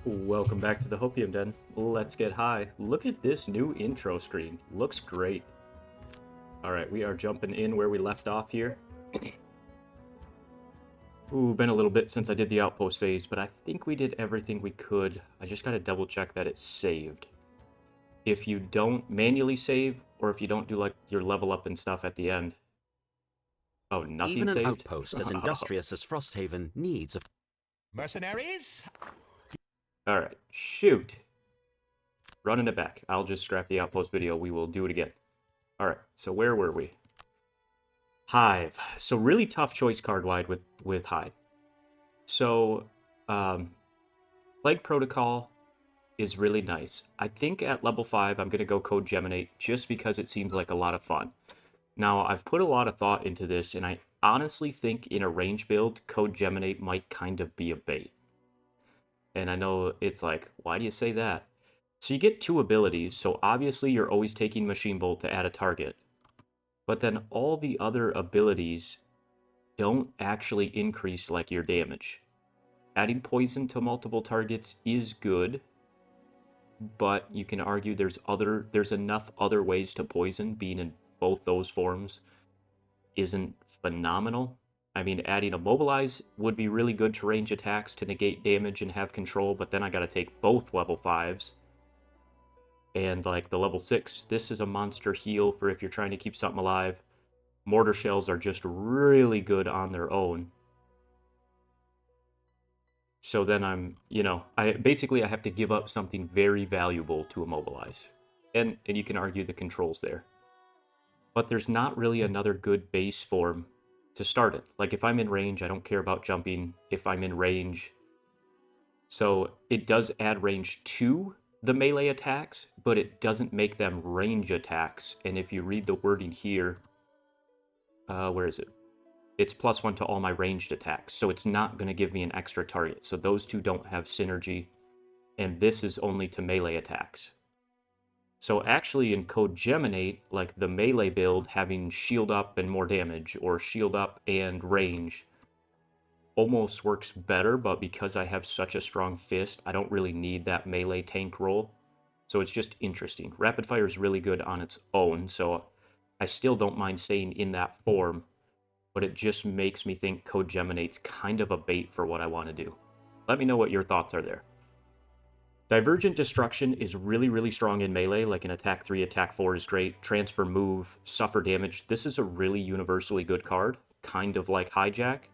Welcome back to the Hopium Den. Let's get high. Look at this new intro screen. Looks great. Alright, we are jumping in where we left off here. Ooh, been a little bit since I did the outpost phase, but I think we did everything we could. I just gotta double check that it's saved. If you don't manually save, or if you don't do like your level up and stuff at the end. Oh, nothing Even an saved? outpost as industrious as Frosthaven needs a... Mercenaries? Alright, shoot. Running it back. I'll just scrap the outpost video. We will do it again. Alright, so where were we? Hive. So really tough choice card-wide with Hive. So, Plague Protocol is really nice. I think at level 5 I'm going to go Code Geminate just because it seems like a lot of fun. Now, I've put a lot of thought into this, and I honestly think in a range build, Code Geminate might kind of be a bait. And I know it's like, why do you say that? So you get 2 abilities, so obviously you're always taking Machine Bolt to add a target. But then all the other abilities don't actually increase like your damage. Adding poison to multiple targets is good, but you can argue there's enough other ways to poison. Being in both those forms isn't phenomenal. I mean, adding Immobilize would be really good to range attacks to negate damage and have control, but then I gotta take both level 5s. And like the level 6, this is a monster heal for if you're trying to keep something alive. Mortar shells are just really good on their own. So then I have to give up something very valuable to immobilize. And you can argue the controls there. But there's not really another good base form to start it. Like if I'm in range, I don't care about jumping if I'm in range. So it does add range to the melee attacks, but it doesn't make them range attacks. And if you read the wording here, where is it? It's +1 to all my ranged attacks, so it's not going to give me an extra target. So those two don't have synergy, and this is only to melee attacks. So actually in Code Geminate, like the melee build, having shield up and more damage, or shield up and range, almost works better, but because I have such a strong fist, I don't really need that melee tank role. So it's just interesting. Rapid Fire is really good on its own, so I still don't mind staying in that form, but it just makes me think Code Geminate's kind of a bait for what I want to do. Let me know what your thoughts are there. Divergent Destruction is really, really strong in melee, like an attack 3, attack 4 is great. Transfer move, suffer damage. This is a really universally good card, kind of like Hijack.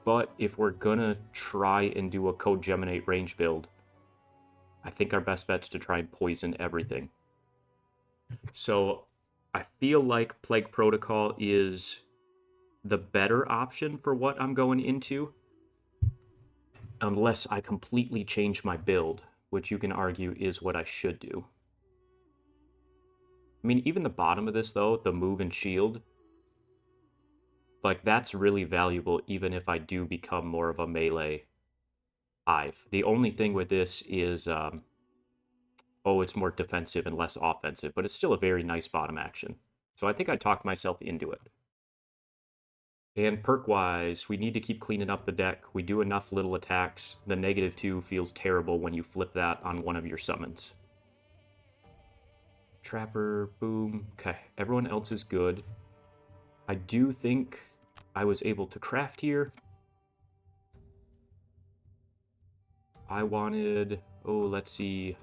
But if we're gonna try and do a Code Geminate range build, I think our best bet's to try and poison everything. So I feel like Plague Protocol is the better option for what I'm going into, unless I completely change my build, which you can argue is what I should do. I mean, even the bottom of this, though, the move and shield, like, that's really valuable even if I do become more of a melee Hive. The only thing with this is, it's more defensive and less offensive, but it's still a very nice bottom action. So I think I talked myself into it. And perk-wise, we need to keep cleaning up the deck. We do enough little attacks. The -2 feels terrible when you flip that on one of your summons. Trapper, boom. Okay, everyone else is good. I do think I was able to craft here. I wanted... let's see.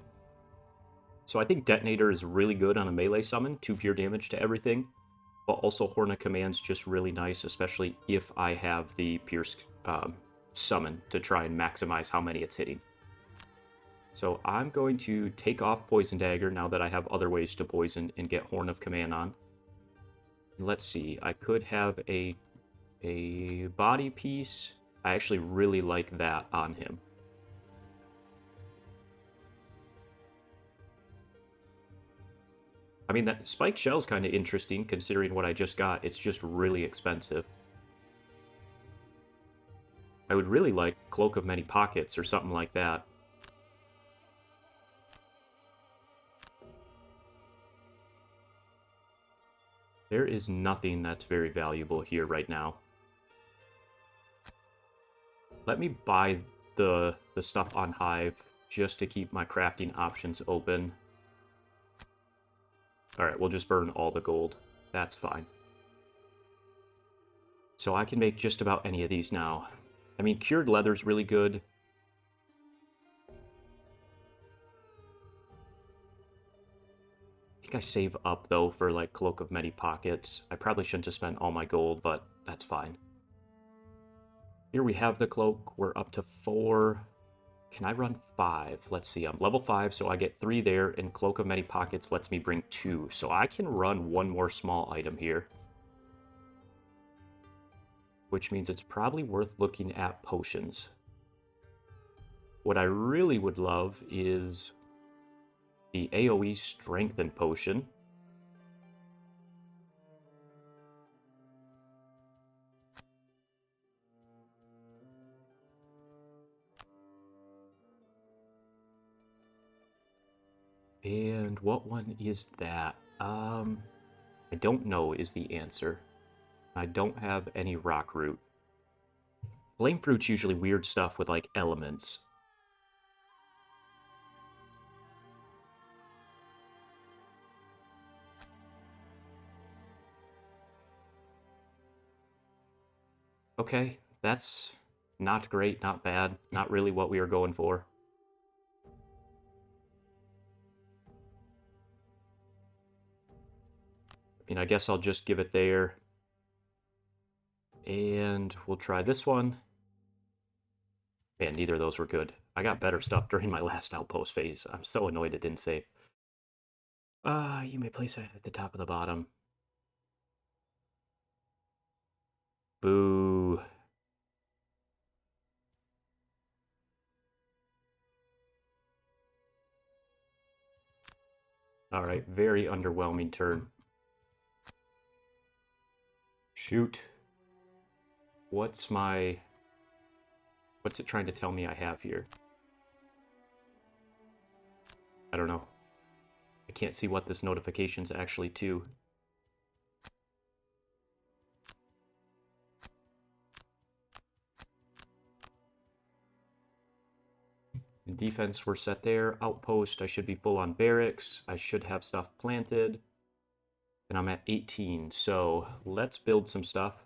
So I think Detonator is really good on a melee summon. 2 pure damage to everything. But also Horn of Command's just really nice, especially if I have the Pierce summon to try and maximize how many it's hitting. So I'm going to take off Poison Dagger now that I have other ways to poison and get Horn of Command on. Let's see, I could have a body piece. I actually really like that on him. I mean, that Spike Shell's kind of interesting, considering what I just got. It's just really expensive. I would really like Cloak of Many Pockets or something like that. There is nothing that's very valuable here right now. Let me buy the stuff on Hive just to keep my crafting options open. Alright, we'll just burn all the gold. That's fine. So I can make just about any of these now. I mean, cured leather's really good. I think I save up, though, for, like, Cloak of Many Pockets. I probably shouldn't have spent all my gold, but that's fine. Here we have the cloak. We're up to 4. Can I run 5? Let's see. I'm level 5, so I get 3 there, and Cloak of Many Pockets lets me bring 2. So I can run 1 more small item here. Which means it's probably worth looking at potions. What I really would love is the AoE Strengthen Potion. And what one is that? I don't know is the answer. I don't have any rock root. Flame fruit's usually weird stuff with like elements. Okay, that's not great, not bad, not really what we were going for. I mean, I guess I'll just give it there. And we'll try this one. Man, neither of those were good. I got better stuff during my last outpost phase. I'm so annoyed it didn't save. You may place it at the top of the bottom. Boo. Alright, very underwhelming turn. Shoot. What's it trying to tell me I have here? I don't know. I can't see what this notification's actually to. In defense, we're set there. Outpost, I should be full on barracks. I should have stuff planted. And I'm at 18, so let's build some stuff.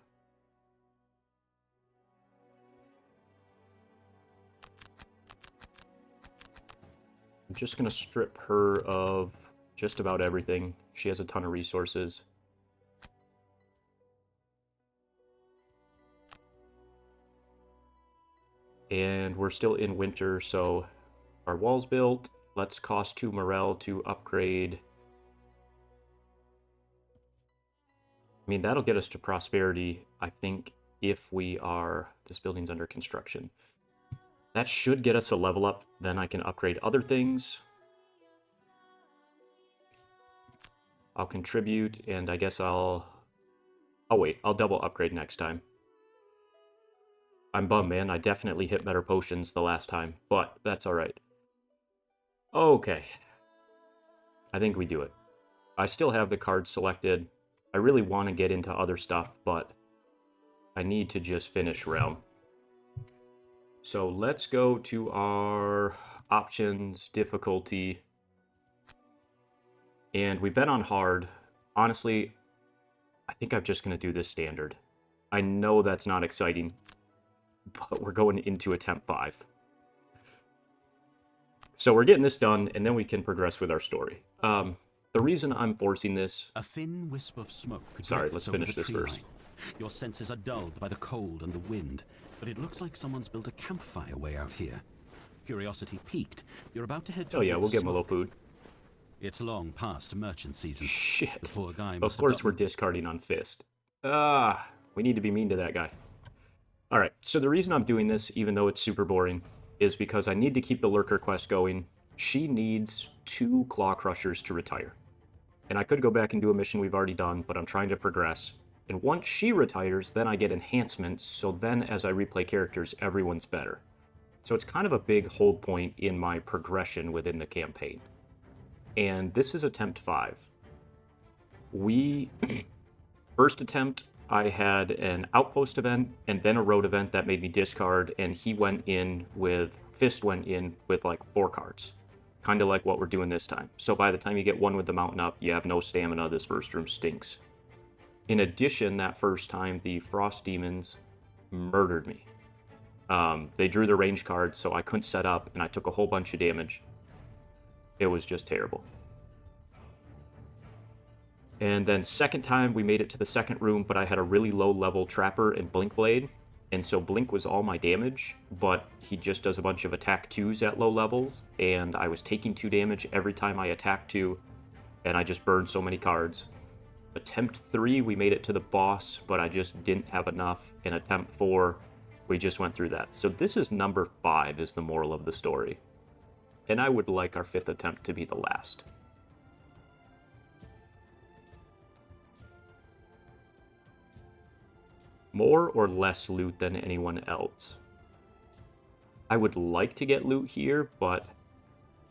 I'm just going to strip her of just about everything. She has a ton of resources. And we're still in winter, so our wall's built. Let's cost 2 morale to upgrade. I mean, that'll get us to prosperity, I think, if we are... This building's under construction. That should get us a level up. Then I can upgrade other things. I'll contribute, and I guess I'll wait. I'll double upgrade next time. I'm bummed, man. I definitely hit better potions the last time, but that's alright. Okay. I think we do it. I still have the cards selected. I really want to get into other stuff, but I need to just finish Realm. So let's go to our options, difficulty. And we've been on hard. Honestly, I think I'm just going to do this standard. I know that's not exciting, but we're going into attempt 5. So we're getting this done, and then we can progress with our story. The reason I'm forcing this... A thin wisp of smoke. Sorry, let's finish this first. Line. Your senses are dulled by the cold and the wind, but it looks like someone's built a campfire way out here. Curiosity piqued. You're about to head to... Oh yeah, we'll give him a little food. It's long past merchant season. Shit. The poor guy Of course we're discarding on Fist. We need to be mean to that guy. Alright, so the reason I'm doing this, even though it's super boring, is because I need to keep the Lurker quest going. She needs 2 Claw Crushers to retire. And I could go back and do a mission we've already done, but I'm trying to progress. And once she retires, then I get enhancements, so then as I replay characters, everyone's better. So it's kind of a big hold point in my progression within the campaign. And this is attempt 5. First attempt, I had an outpost event and then a road event that made me discard, and he went in with, Fist went in with like 4 cards. Kind of like what we're doing this time. So by the time you get one with the mountain up, you have no stamina. This first room stinks. In addition, that first time, the Frost Demons murdered me. They drew their range card, so I couldn't set up, and I took a whole bunch of damage. It was just terrible. And then second time, we made it to the second room, but I had a really low level Trapper and Blink Blade, and so Blink was all my damage, but he just does a bunch of attack 2s at low levels, and I was taking 2 damage every time I attacked 2, and I just burned so many cards. Attempt 3, we made it to the boss, but I just didn't have enough, and attempt 4, we just went through that. So this is number 5 is the moral of the story. And I would like our 5th attempt to be the last. More or less loot than anyone else? I would like to get loot here, but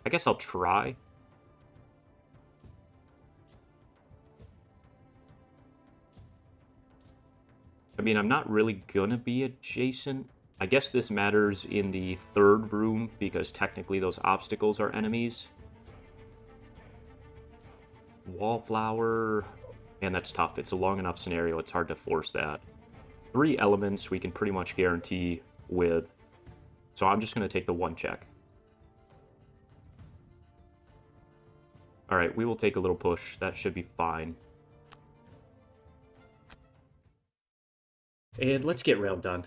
I guess I'll try. I mean, I'm not really gonna be adjacent. I guess this matters in the third room because technically those obstacles are enemies. Wallflower, and that's tough. It's a long enough scenario, it's hard to force that. 3 elements we can pretty much guarantee with, so I'm just gonna take the 1 check. Alright, we will take a little push. That should be fine. And let's get round done.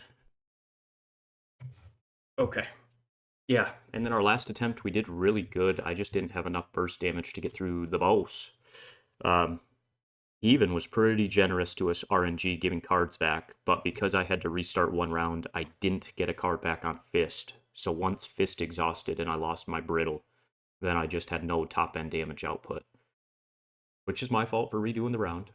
Okay. Yeah, and then our last attempt, we did really good. I just didn't have enough burst damage to get through the boss. He even was pretty generous to us RNG giving cards back, but because I had to restart 1 round, I didn't get a card back on Fist. So once Fist exhausted and I lost my Brittle, then I just had no top-end damage output. Which is my fault for redoing the round.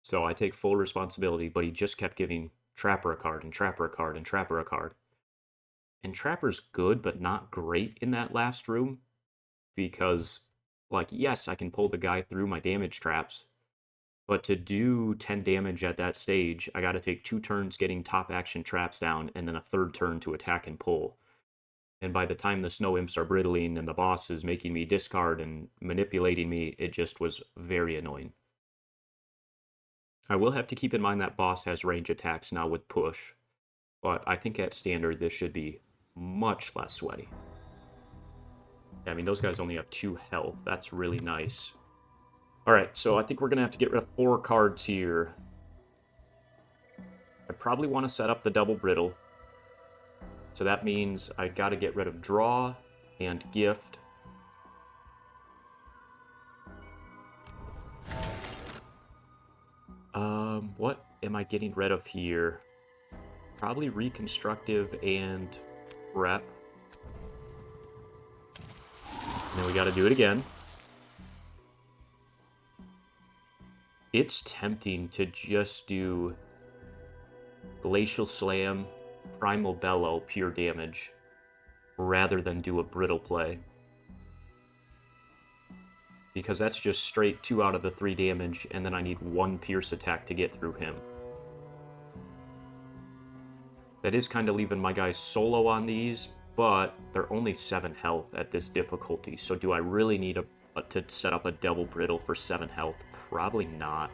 So I take full responsibility, but he just kept giving Trapper a card, and Trapper a card, and Trapper a card. And Trapper's good, but not great in that last room, because, like, yes, I can pull the guy through my damage traps, but to do 10 damage at that stage, I gotta take 2 turns getting top action traps down, and then a 3rd turn to attack and pull. And by the time the snow imps are brittling and the boss is making me discard and manipulating me, it just was very annoying. I will have to keep in mind that boss has range attacks now with push, but I think at standard this should be much less sweaty. I mean, those guys only have 2 health. That's really nice. Alright, so I think we're going to have to get rid of 4 cards here. I probably want to set up the double brittle. So that means I got to get rid of draw and gift. What am I getting rid of here? Probably reconstructive and rep. And then we got to do it again. It's tempting to just do Glacial Slam, Primal Bellow, pure damage, rather than do a brittle play. Because that's just straight 2 out of the 3 damage, and then I need 1 pierce attack to get through him. That is kind of leaving my guys solo on these, but they're only 7 health at this difficulty, so do I really need to set up a double brittle for 7 health? Probably not.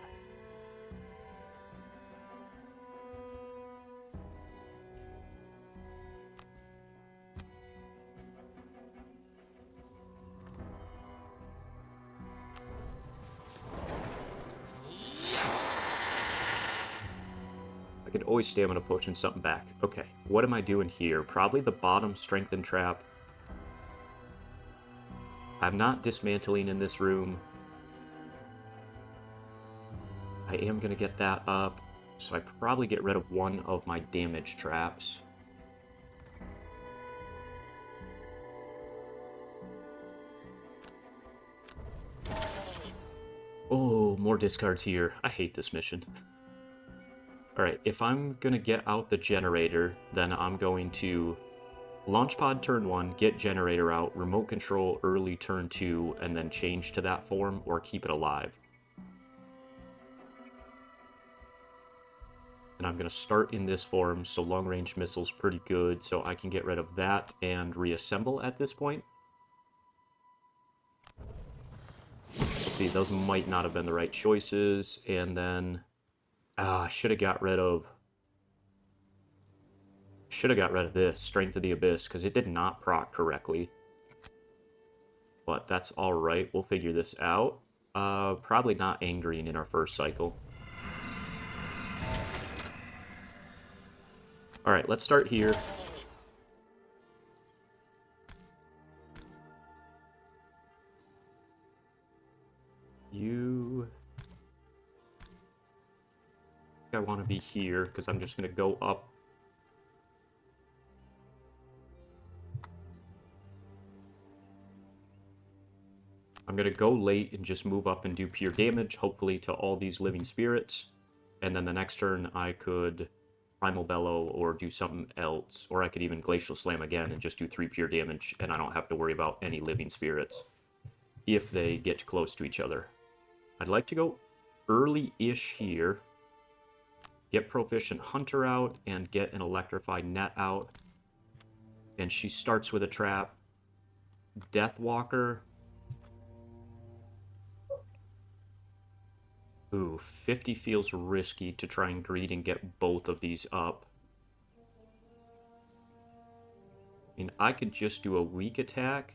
I could always stamina potion something back. Okay, what am I doing here? Probably the bottom strengthen trap. I'm not dismantling in this room. I am going to get that up, so I probably get rid of 1 of my damage traps. Oh, more discards here. I hate this mission. Alright, if I'm going to get out the generator, then I'm going to launch pod turn 1, get generator out, remote control early turn 2, and then change to that form or keep it alive. And I'm going to start in this form, so long-range missile's pretty good, so I can get rid of that and reassemble at this point. See, those might not have been the right choices, and then... I should have got rid of... this, Strength of the Abyss, because it did not proc correctly. But that's alright, we'll figure this out. Probably not angering in our first cycle. Alright, let's start here. I want to be here, because I'm just going to go up. I'm going to go late and just move up and do pure damage, hopefully to all these living spirits. And then the next turn I could Primal Bellow or do something else. Or I could even Glacial Slam again and just do 3 pure damage, and I don't have to worry about any living spirits if they get close to each other. I'd like to go early-ish here. Get Proficient Hunter out and get an Electrified Net out. And she starts with a trap. Deathwalker. Ooh, 50 feels risky to try and greed and get both of these up. I mean, I could just do a weak attack.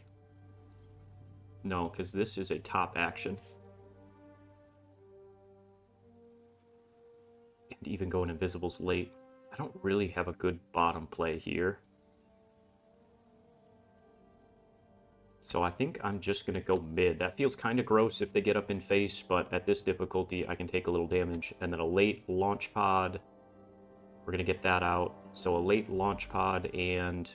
No, because this is a top action. And even going Invisible's late. I don't really have a good bottom play here. So I think I'm just going to go mid. That feels kind of gross if they get up in face, but at this difficulty, I can take a little damage. And then a late launch pod. We're going to get that out. So a late launch pod and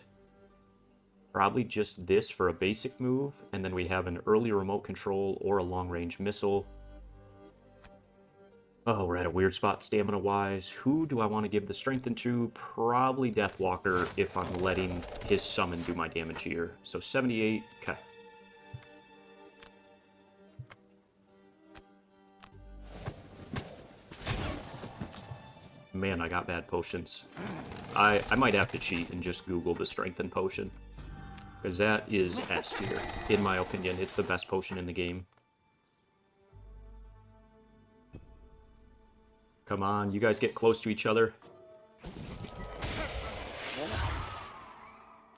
probably just this for a basic move. And then we have an early remote control or a long-range missile. Oh, we're at a weird spot stamina-wise. Who do I want to give the strengthen to? Probably Deathwalker if I'm letting his summon do my damage here. So 78, okay. Man, I got bad potions. I might have to cheat and just Google the strengthen potion. Because that is S tier, in my opinion. It's the best potion in the game. Come on, you guys get close to each other.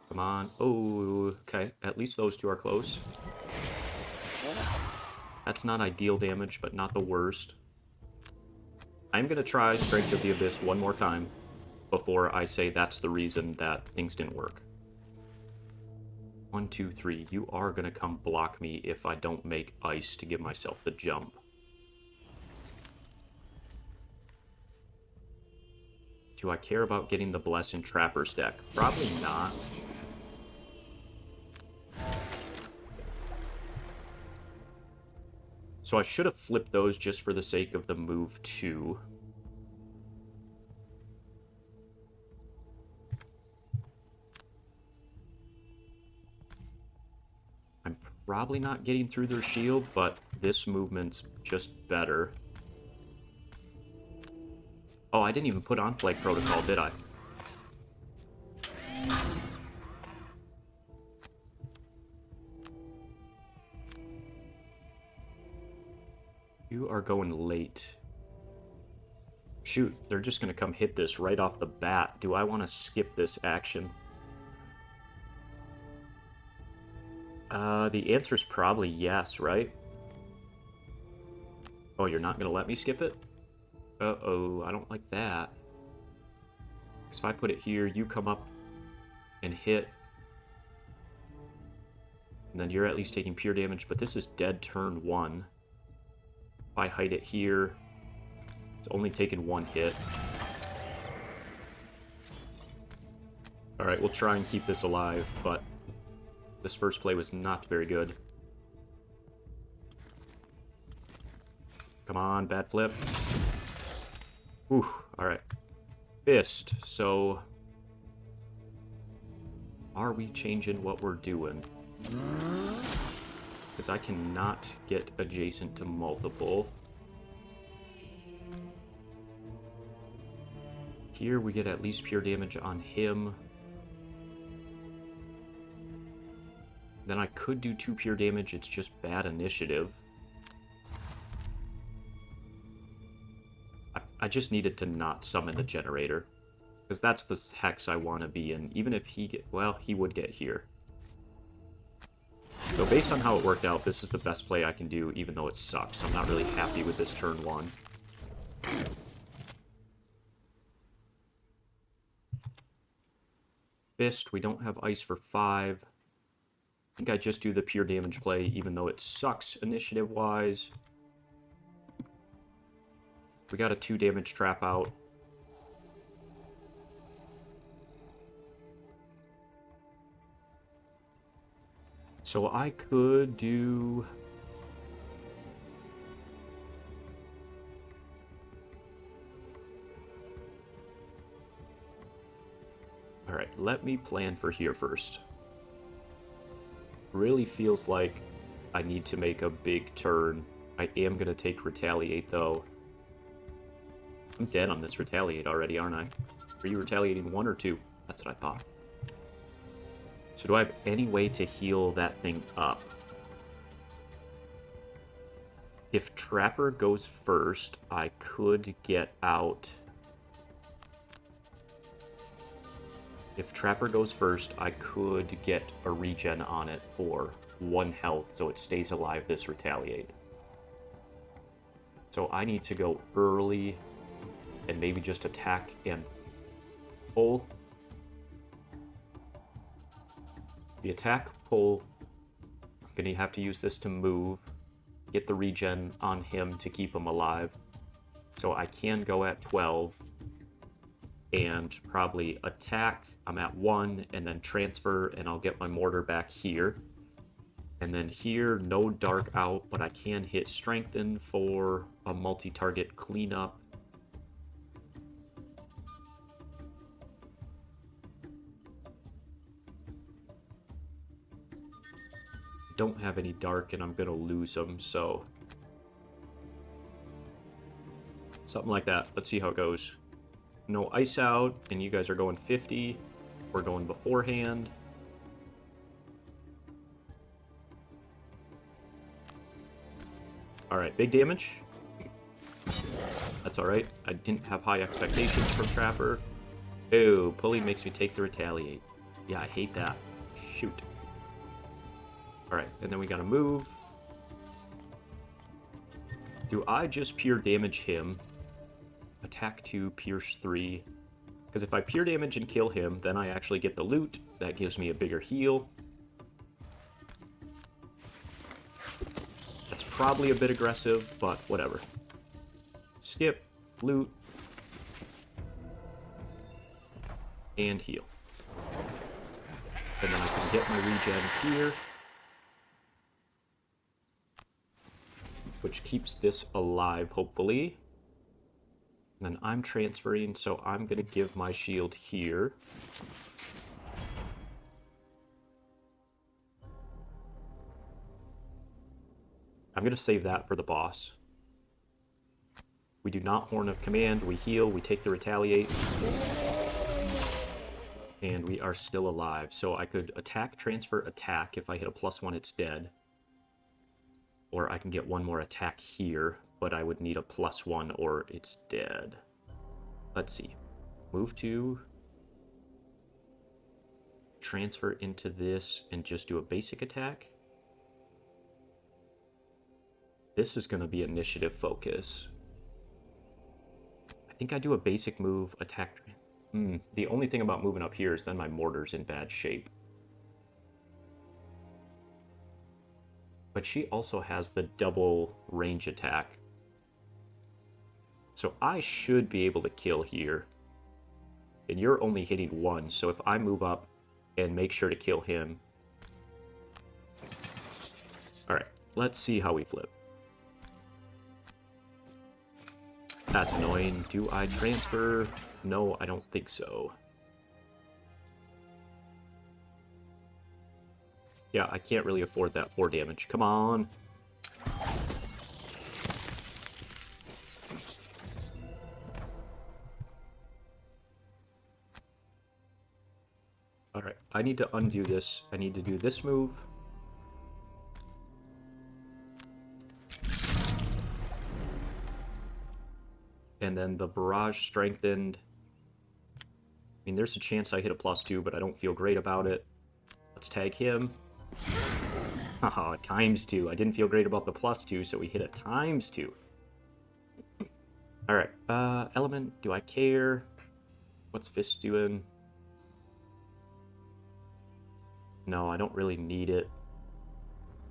Come on. Oh, okay. At least those two are close. That's not ideal damage, but not the worst. I'm going to try Strength of the Abyss one more time before I say that's the reason that things didn't work. 1, 2, 3. You are going to come block me if I don't make ice to give myself the jump. Do I care about getting the Bless in Trapper's deck? Probably not. So I should have flipped those just for the sake of the move 2. I'm probably not getting through their shield, but this movement's just better. Oh, I didn't even put on Plague Protocol, did I? You are going late. Shoot, they're just going to come hit this right off the bat. Do I want to skip this action? The answer is probably yes, right? Oh, you're not going to let me skip it? Uh-oh, I don't like that. Because if I put it here, you come up and hit. And then you're at least taking pure damage, but this is dead turn 1. If I hide it here, it's only taken 1 hit. Alright, we'll try and keep this alive, but this first play was not very good. Come on, bad flip. Whew, alright. Fist, so... are we changing what we're doing? Because I cannot get adjacent to multiple. Here we get at least pure damage on him. Then I could do 2 pure damage, it's just bad initiative. I just needed to not summon the generator. Because that's the hex I want to be in. Even if he get... well, he would get here. So based on how it worked out, this is the best play I can do, even though it sucks. I'm not really happy with this turn 1. Fist, we don't have ice for 5. I think I just do the pure damage play, even though it sucks initiative-wise. We got a 2 damage trap out. So I could do... Alright, let me plan for here first. Really feels like I need to make a big turn. I am going to take Retaliate, though. I'm dead on this Retaliate already, aren't I? Are you retaliating 1 or 2? That's what I thought. So do I have any way to heal that thing up? If Trapper goes first, I could get out. If Trapper goes first, I could get a regen on it for 1 health, so it stays alive this Retaliate. So I need to go early and maybe just attack and pull. The attack, pull, I'm going to have to use this to move, get the regen on him to keep him alive. So I can go at 12 and probably attack. I'm at 1 and then transfer and I'll get my mortar back here. And then here, no dark out, but I can hit strengthen for a multi-target cleanup. Don't have any dark and I'm gonna lose them, so something like that. Let's see how it goes. No ice out, and you guys are going 50. We're going beforehand. Alright, big damage. That's alright. I didn't have high expectations from Trapper. Ew, Pulley makes me take the Retaliate. Yeah, I hate that. Shoot. Alright, and then we gotta move. Do I just pure damage him? Attack 2, pierce 3. Because if I pure damage and kill him, then I actually get the loot. That gives me a bigger heal. That's probably a bit aggressive, but whatever. Skip, loot, and heal. And then I can get my regen here, which keeps this alive, hopefully. And then I'm transferring, so I'm going to give my shield here. I'm going to save that for the boss. We do not Horn of Command, we heal, we take the Retaliate. And we are still alive. So I could attack, transfer, attack. If I hit a +1, it's dead. Or I can get 1 more attack here, but I would need a +1 or it's dead. Let's see. Move to... transfer into this and just do a basic attack. This is going to be initiative focus. I think I do a basic move, attack... The only thing about moving up here is then my mortar's in bad shape. But she also has the double range attack. So I should be able to kill here. And you're only hitting 1, so if I move up and make sure to kill him... Alright, let's see how we flip. That's annoying. Do I transfer? No, I don't think so. Yeah, I can't really afford that 4 damage. Come on. need to undo this. I need to do this move. And then the barrage strengthened. I mean, there's a chance I hit a +2, but I don't feel great about it. Let's tag him. Haha, ×2. I didn't feel great about the +2, so we hit a ×2. Alright, element, do I care? What's Fist doing? No, I don't really need it.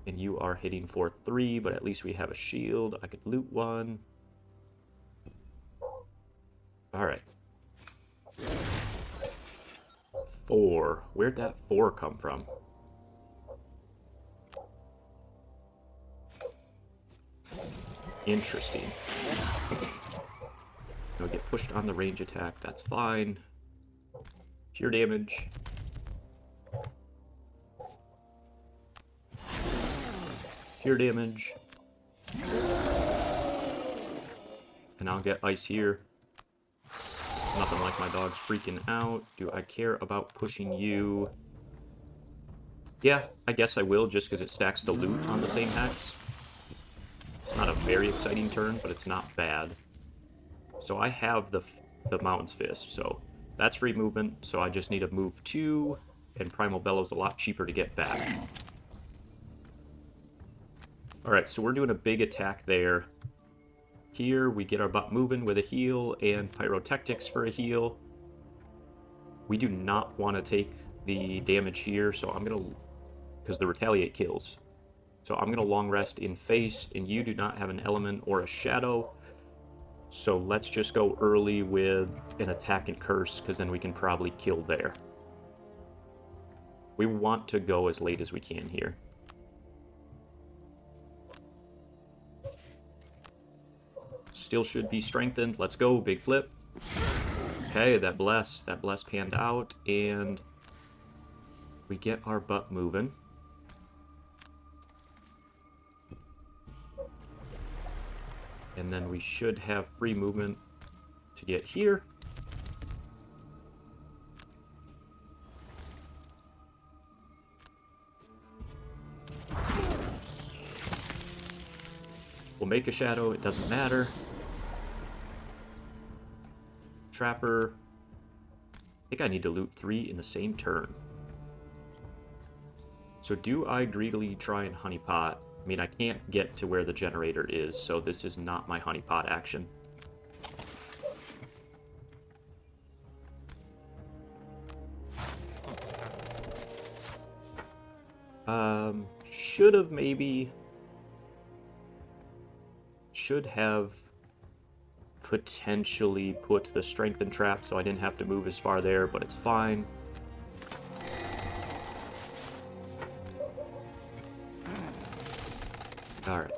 And you are hitting for 3, but at least we have a shield. I could loot one. Alright. 4. Where'd that 4 come from? Interesting. I'll get pushed on the range attack. That's fine. Pure damage. Pure damage. And I'll get ice here. Nothing like my dog's freaking out. Do I care about pushing you? Yeah, I guess I will, just because it stacks the loot on the same hex. It's not a very exciting turn, but it's not bad. So I have the Mountain's Fist, so that's free movement. So I just need to move 2, and Primal Bellow's a lot cheaper to get back. Alright, so we're doing a big attack there. Here, we get our butt moving with a heal and Pyrotactics for a heal. We do not want to take the damage here, so I'm going to... because the Retaliate kills. So I'm going to long rest in face, and you do not have an element or a shadow. So let's just go early with an attack and curse, because then we can probably kill there. We want to go as late as we can here. Still should be strengthened. Let's go, big flip. Okay, that bless panned out, and we get our butt moving. And then we should have free movement to get here. We'll make a shadow, it doesn't matter. Trapper. I think I need to loot 3 in the same turn. So do I greedily try and honeypot? I mean, I can't get to where the generator is, so this is not my honeypot action. Should have maybe... should have potentially put the strengthen trap so I didn't have to move as far there, but it's fine. Alright,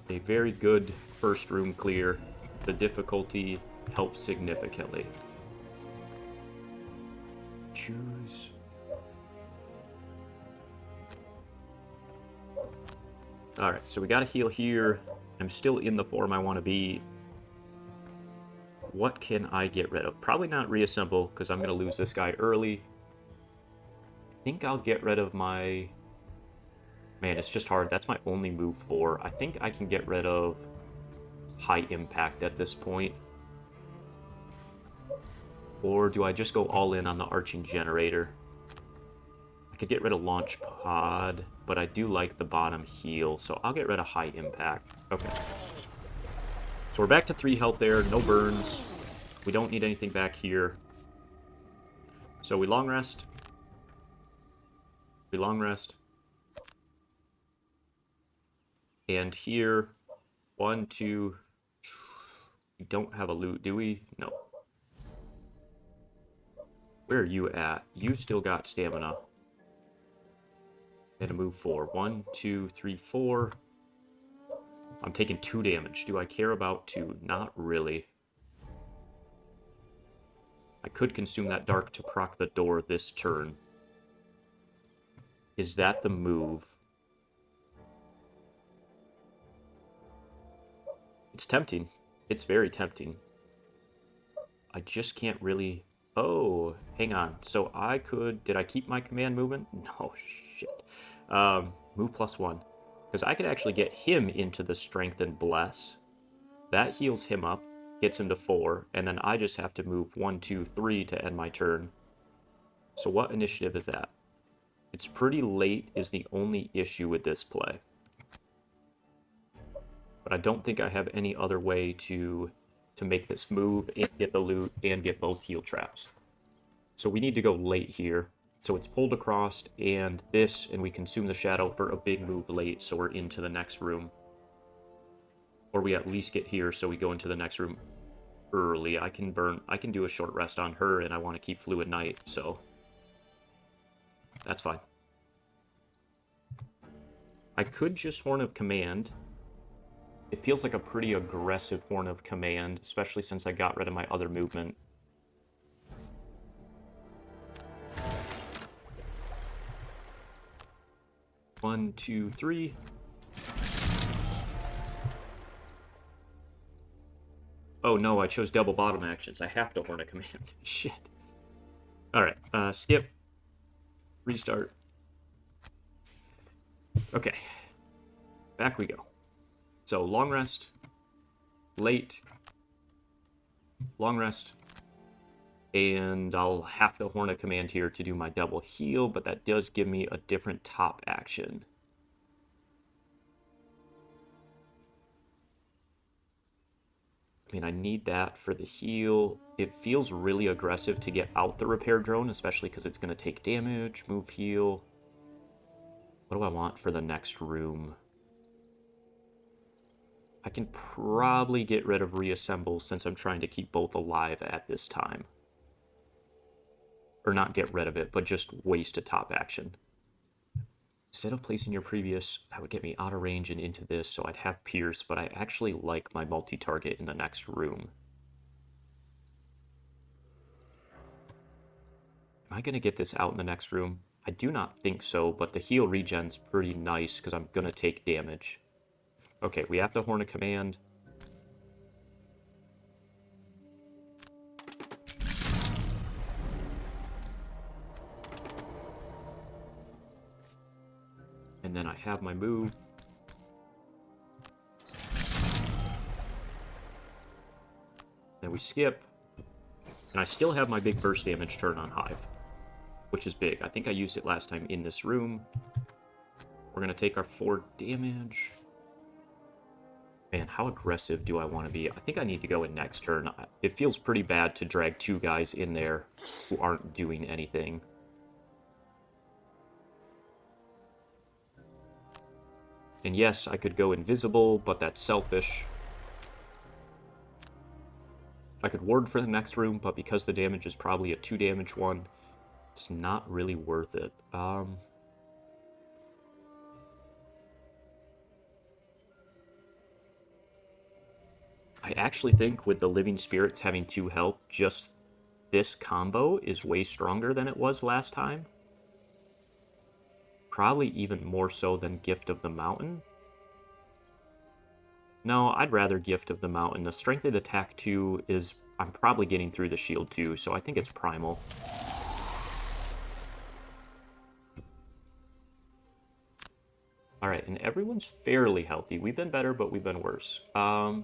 a very good first room clear. The difficulty helps significantly. Choose. Alright, so we got a heal here. I'm still in the form I want to be. What can I get rid of? Probably not reassemble, because I'm going to lose this guy early. I think I'll get rid of my... Man, it's just hard. That's my only move 4. I think I can get rid of high impact at this point. Or do I just go all in on the arching generator? I could get rid of launch pod, but I do like the bottom heal, so I'll get rid of high impact. Okay. So we're back to 3 health there, no burns. We don't need anything back here. So we long rest. We long rest. And here, 1, 2... We don't have a loot, do we? No. Where are you at? You still got stamina. And a move 4. 1, 2, 3, 4. I'm taking 2 damage. Do I care about 2? Not really. I could consume that dark to proc the door this turn. Is that the move? It's tempting. It's very tempting. I just can't really... Oh, hang on. So I could... Did I keep my command movement? No, shit. Move +1. Because I could actually get him into the Strength and Bless. That heals him up, gets him to 4, and then I just have to move 1, 2, 3 to end my turn. So what initiative is that? It's pretty late is the only issue with this play. But I don't think I have any other way to make this move and get the loot and get both heal traps. So we need to go late here. So it's pulled across and this, and we consume the shadow for a big move late, so we're into the next room. Or we at least get here, so we go into the next room early. I can do a short rest on her, and I want to keep Fluid Knight, so that's fine. I could just Horn of Command. It feels like a pretty aggressive Horn of Command, especially since I got rid of my other movement. One, two, three. Oh no, I chose double bottom actions. I have to Horn of Command. Shit. Alright, skip. Restart. Okay. Back we go. So, long rest. Late. Long rest. And I'll have to Horn of Command here to do my double heal, but that does give me a different top action. I mean, I need that for the heal. It feels really aggressive to get out the repair drone, especially because it's going to take damage, move, heal. What do I want for the next room? I can probably get rid of reassemble since I'm trying to keep both alive at this time. Or not get rid of it, but just waste a top action. Instead of placing your previous, that would get me out of range and into this, so I'd have Pierce, but I actually like my multi-target in the next room. Am I going to get this out in the next room? I do not think so, but the heal regen's pretty nice because I'm going to take damage. Okay, we have to Horn of Command. And then I have my move. Then we skip. And I still have my big burst damage turn on Hive, which is big. I think I used it last time in this room. We're going to take our 4 damage. Man, how aggressive do I want to be? I think I need to go in next turn. It feels pretty bad to drag 2 guys in there who aren't doing anything. And yes, I could go invisible, but that's selfish. I could ward for the next room, but because the damage is probably a 2 damage one, it's not really worth it. I actually think with the Living Spirits having 2 health, just this combo is way stronger than it was last time. Probably even more so than Gift of the Mountain. No, I'd rather Gift of the Mountain. The Strengthened Attack 2 is... I'm probably getting through the shield too, so I think it's primal. Alright, and everyone's fairly healthy. We've been better, but we've been worse. I'd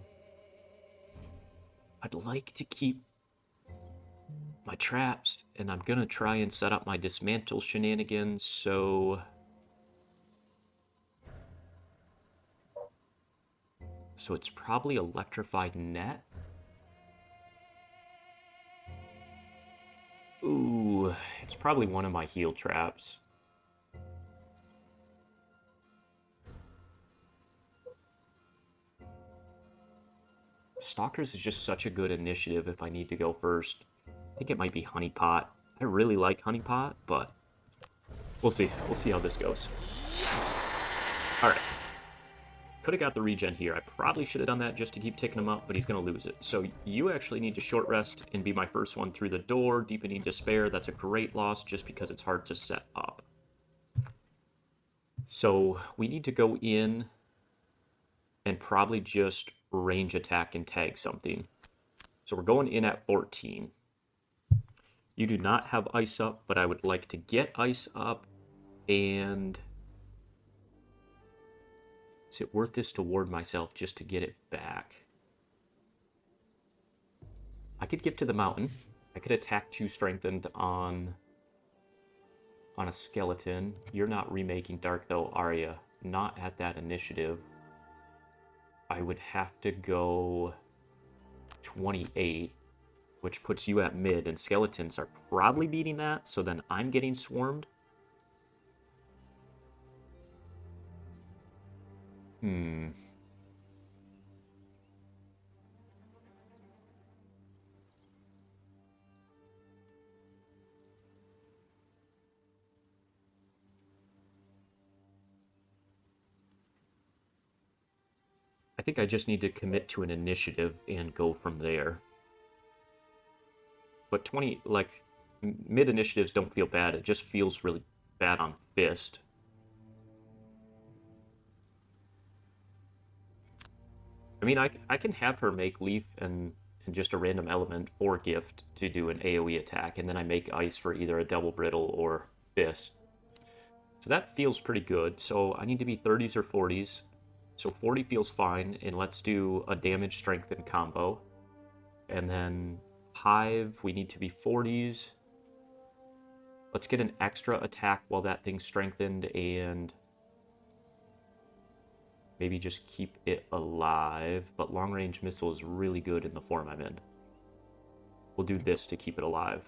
like to keep my traps, and I'm gonna try and set up my dismantle shenanigans, so... So it's probably Electrified Net. Ooh, it's probably one of my heal traps. Stalkers is just such a good initiative if I need to go first. I think it might be Honeypot. I really like Honeypot, but we'll see. We'll see how this goes. Alright. Could have got the regen here. I probably should have done that just to keep ticking him up, but he's going to lose it. So you actually need to short rest and be my first one through the door. Deepening Despair, that's a great loss just because it's hard to set up. So we need to go in and probably just range attack and tag something. So we're going in at 14. You do not have ice up, but I would like to get ice up, and is it worth this to ward myself just to get it back? I could get to the mountain. I could attack 2 strengthened on a skeleton. You're not remaking Dark though, are you? Not at that initiative. I would have to go 28, which puts you at mid, and skeletons are probably beating that, so then I'm getting swarmed. I think I just need to commit to an initiative and go from there. But 20, like, mid initiatives don't feel bad. It just feels really bad on Fist. I mean, I can have her make Leaf and just a random element or Gift to do an AoE attack, and then I make Ice for either a Double Brittle or Fist. So that feels pretty good. So I need to be 30s or 40s. So 40 feels fine, and let's do a damage strengthen combo. And then Hive, we need to be 40s. Let's get an extra attack while that thing's strengthened, and maybe just keep it alive. But long range missile is really good in the form I'm in. We'll do this to keep it alive.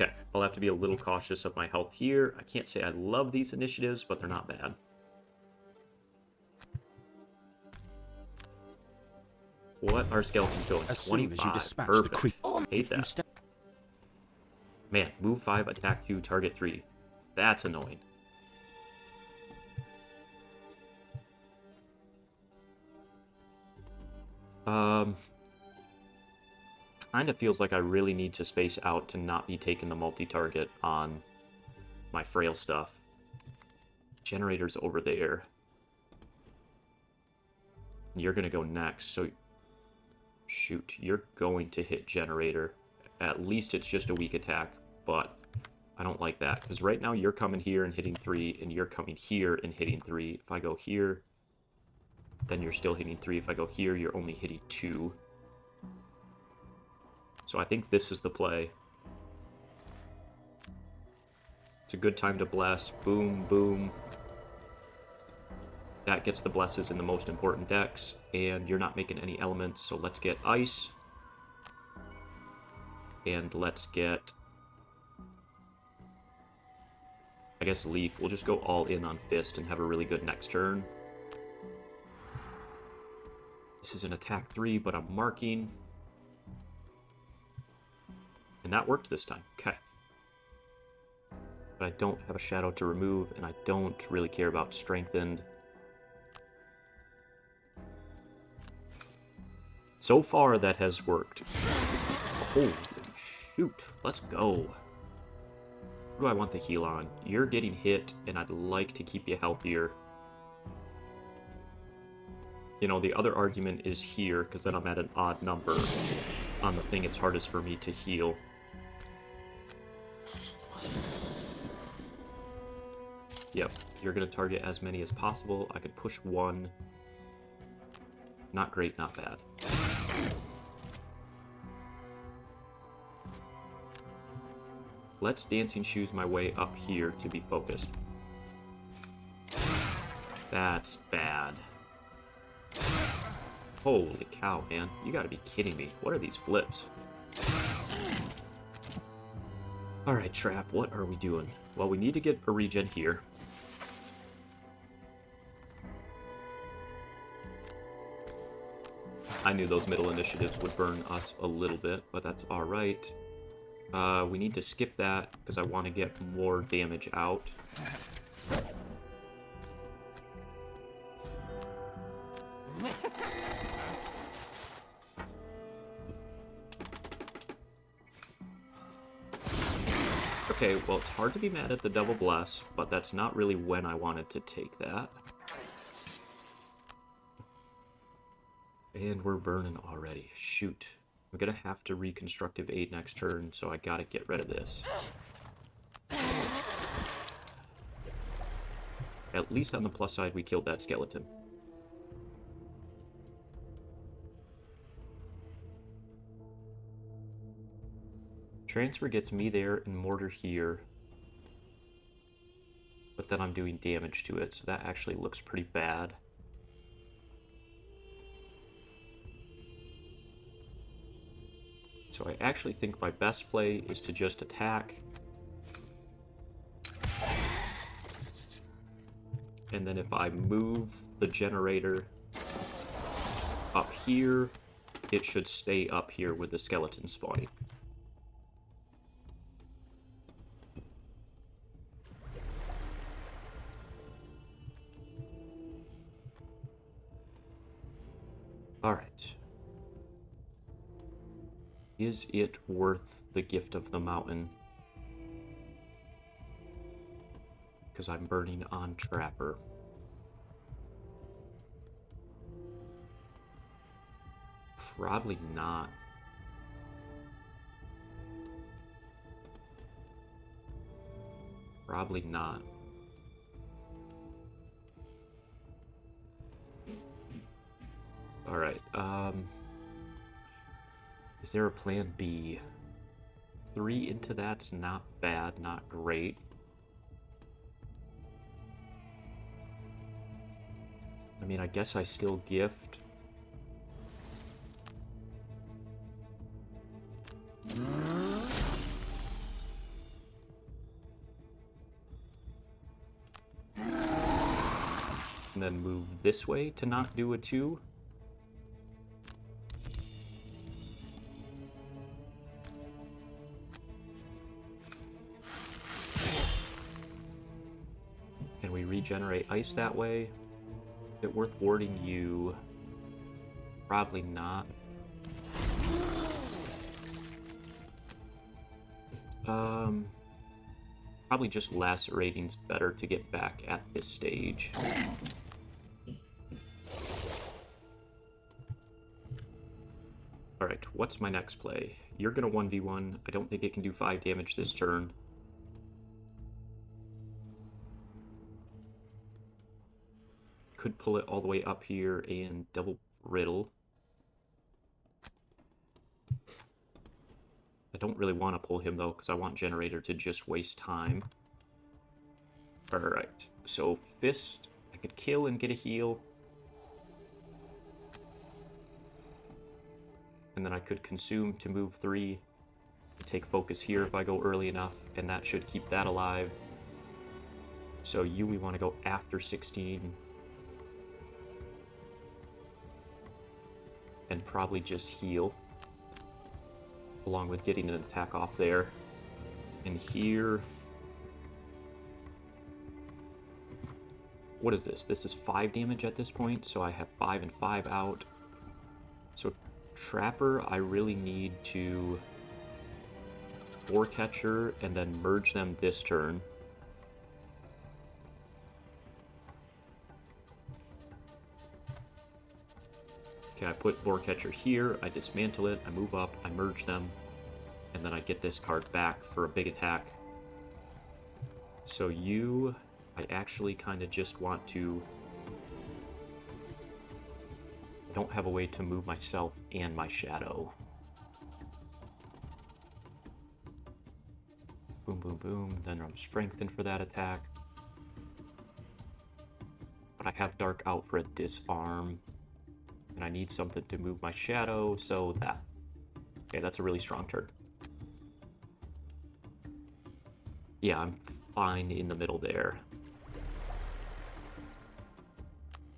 Okay, I'll have to be a little cautious of my health here. I can't say I love these initiatives, but they're not bad. What are skeletons doing? As 25. soon as you dispatch Perfect. the creature, Hate that. Man, move 5, attack 2, target 3. That's annoying. Kind of feels like I really need to space out to not be taking the multi-target on my frail stuff. Generator's over there. You're going to go next, so shoot, you're going to hit Generator. At least it's just a weak attack, but I don't like that, because right now you're coming here and hitting 3, and you're coming here and hitting 3. If I go here, then you're still hitting 3. If I go here, you're only hitting 2. So I think this is the play. It's a good time to bless. Boom, boom. That gets the blesses in the most important decks, and you're not making any elements, so let's get Ice. And let's get, I guess, Leaf. We'll just go all in on Fist and have a really good next turn. This is an attack 3, but I'm marking. And that worked this time. Okay. But I don't have a shadow to remove, and I don't really care about strengthened. So far, that has worked. Holy shoot. Let's go. What do I want the heal on? You're getting hit, and I'd like to keep you healthier. You know, the other argument is here, because then I'm at an odd number. On the thing it's hardest for me to heal. Yep, you're going to target as many as possible. I could push 1. Not great, not bad. Let's Dancing Shoes my way up here to be focused. That's bad. Holy cow, man. You gotta be kidding me. What are these flips? Alright, Trap, what are we doing? Well, we need to get a regen here. I knew those middle initiatives would burn us a little bit, but that's alright. We need to skip that, because I want to get more damage out. Okay, well, it's hard to be mad at the double bless, but that's not really when I wanted to take that. And we're burning already. Shoot. I'm gonna have to reconstructive aid next turn, so I gotta get rid of this. At least on the plus side, we killed that skeleton. Transfer gets me there and mortar here. But then I'm doing damage to it, so that actually looks pretty bad. So I actually think my best play is to just attack. And then if I move the generator up here, it should stay up here with the skeleton spawning. Alright. Is it worth the gift of the mountain? Because I'm burning on Trapper. Probably not. Probably not. Alright, is there a plan B? 3 into that's not bad, not great. I mean, I guess I still gift. And then move this way to not do a 2. And we regenerate ice that way. Is it worth warding you? Probably not. Probably just lacerating's better to get back at this stage. Alright, what's my next play? You're gonna 1v1. I don't think it can do 5 damage this turn. Could pull it all the way up here and double riddle. I don't really want to pull him though, because I want Generator to just waste time. Alright, so Fist, I could kill and get a heal. And then I could consume to move 3, take focus here if I go early enough, and that should keep that alive. So we want to go after 16. And probably just heal, along with getting an attack off there. And here... What is this? This is 5 damage at this point, so I have 5 and 5 out. So Trapper, I really need to Boarcatcher and then merge them this turn. Okay, I put Boarcatcher here, I dismantle it, I move up, I merge them, and then I get this card back for a big attack. So I actually kind of just want to... I don't have a way to move myself and my shadow. Boom, boom, boom. Then I'm strengthened for that attack. But I have Dark out for a disarm. And I need something to move my shadow, so that. Okay, that's a really strong turn. Yeah, I'm fine in the middle there.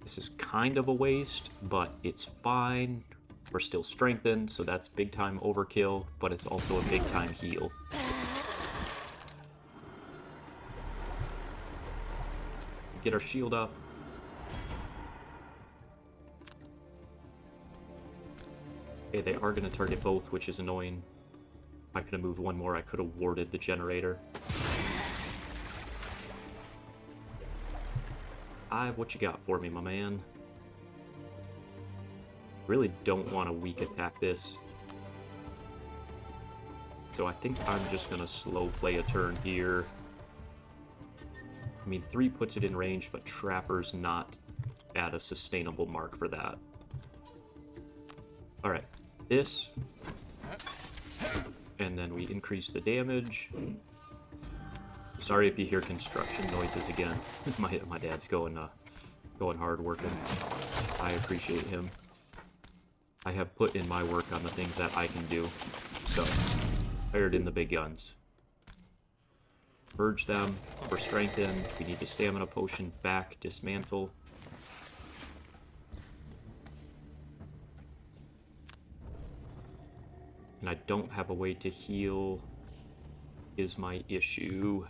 This is kind of a waste, but it's fine. We're still strengthened, so that's big time overkill, but it's also a big time heal. Get our shield up. Okay, they are going to target both, which is annoying. If I could have moved one more, I could have warded the generator. What you got for me, my man? Really don't want to weak attack this. So I think I'm just going to slow play a turn here. I mean, 3 puts it in range, but Trapper's not at a sustainable mark for that. Alright, this. And then we increase the damage. Sorry if you hear construction noises again. my dad's going hard working. I appreciate him. I have put in my work on the things that I can do. So, fired in the big guns. Purge them. We're strengthened. We need the stamina potion back. Dismantle. And I don't have a way to heal is my issue.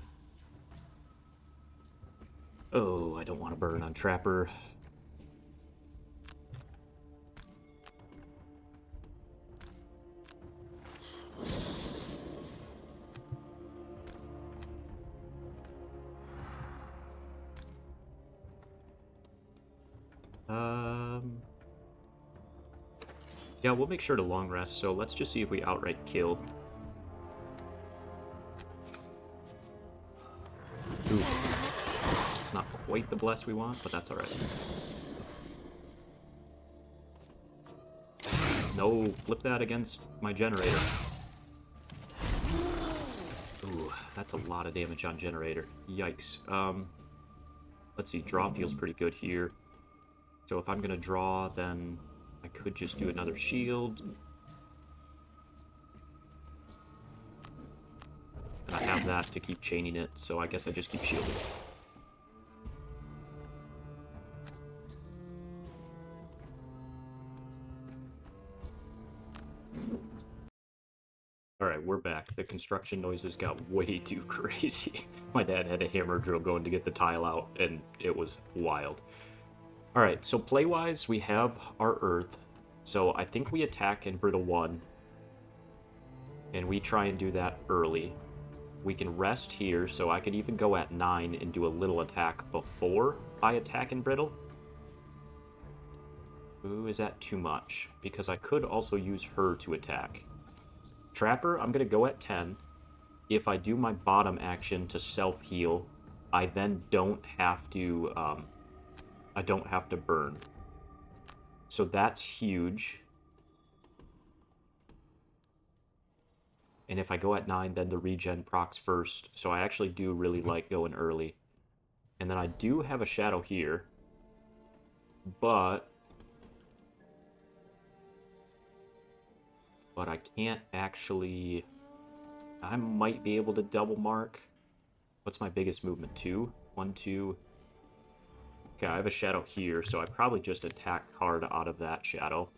Oh, I don't want to burn on Trapper. Yeah, we'll make sure to long rest, so let's just see if we outright kill. Ooh. It's not quite the bless we want, but that's alright. No, flip that against my generator. Ooh, that's a lot of damage on generator. Yikes. Let's see, draw feels pretty good here. So if I'm gonna draw, then I could just do another shield. And I have that to keep chaining it, so I guess I just keep shielding. Alright, we're back. The construction noises got way too crazy. My dad had a hammer drill going to get the tile out, and it was wild. Alright, so play-wise, we have our Earth. So I think we attack in Brittle 1. And we try and do that early. We can rest here, so I could even go at 9 and do a little attack before I attack in Brittle. Ooh, is that too much? Because I could also use her to attack. Trapper, I'm going to go at 10. If I do my bottom action to self-heal, I then don't have to, burn. So that's huge. And if I go at 9, then the regen procs first. So I actually do really like going early. And then I do have a shadow here. But I can't actually... I might be able to double mark. What's my biggest movement? 2? 1, 2... Okay, I have a shadow here, so I probably just attack hard out of that shadow.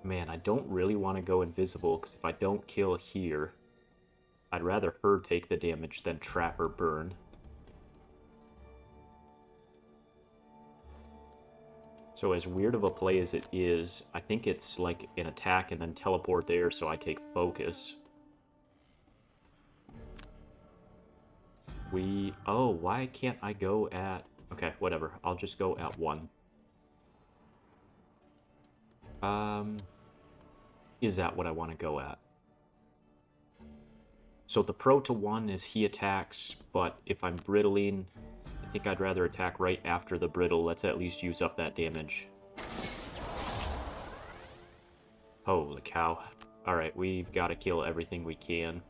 Man, I don't really want to go invisible, because if I don't kill here, I'd rather her take the damage than Trapper burn. So as weird of a play as it is, I think it's like an attack and then teleport there, so I take focus. Oh, why can't I go at... Okay, whatever. I'll just go at 1. Is that what I want to go at? So the pro to 1 is he attacks, but if I'm brittling, I think I'd rather attack right after the brittle. Let's at least use up that damage. Holy cow. Alright, we've got to kill everything we can.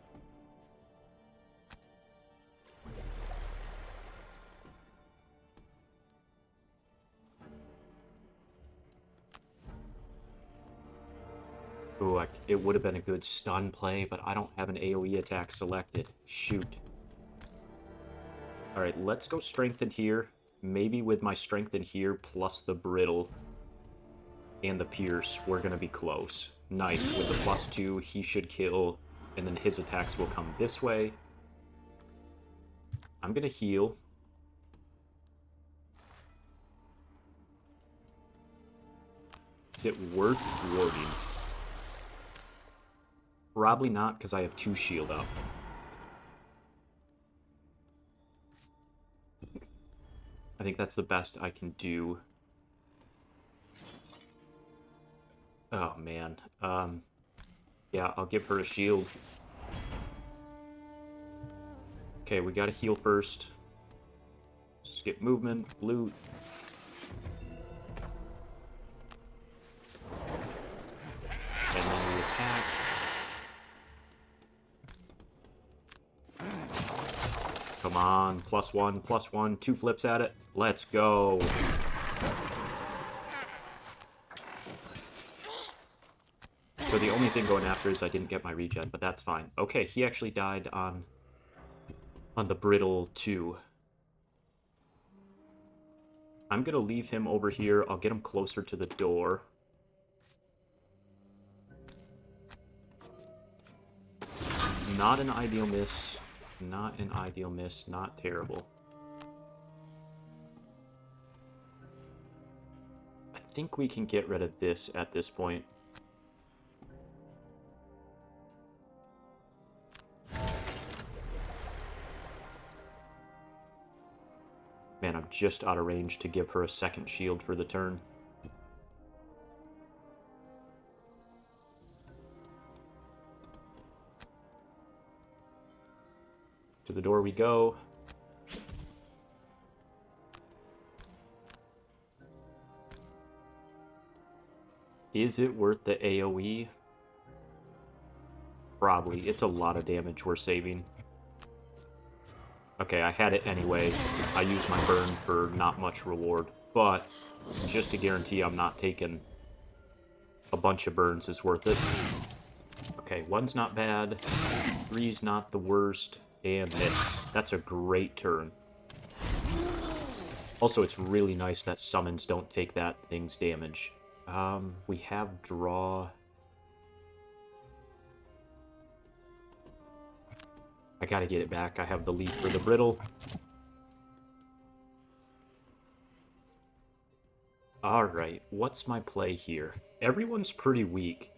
Ooh, it would have been a good stun play, but I don't have an AoE attack selected. Shoot. Alright, let's go strengthen here. Maybe with my strengthen here plus the brittle and the pierce, we're going to be close. Nice. With the +2, he should kill, and then his attacks will come this way. I'm going to heal. Is it worth warding? Probably not, because I have 2 shield up. I think that's the best I can do. Oh, man. Yeah, I'll give her a shield. Okay, we gotta heal first. Skip movement, loot. And then we attack. Come on, +1, 2 flips at it. Let's go. So the only thing going after is I didn't get my regen, but that's fine. Okay, he actually died on the brittle too. I'm gonna leave him over here. I'll get him closer to the door. Not an ideal miss. Not an ideal miss. Not terrible. I think we can get rid of this at this point. Man, I'm just out of range to give her a second shield for the turn. To the door we go. Is it worth the AoE? Probably. It's a lot of damage we're saving. Okay, I had it anyway. I used my burn for not much reward, but just to guarantee I'm not taking a bunch of burns is worth it. Okay, 1's not bad, 3's not the worst, and miss. That's a great turn. Also, it's really nice that summons don't take that thing's damage. We have draw. I gotta get it back. I have the lead for the brittle. Alright, what's my play here? Everyone's pretty weak.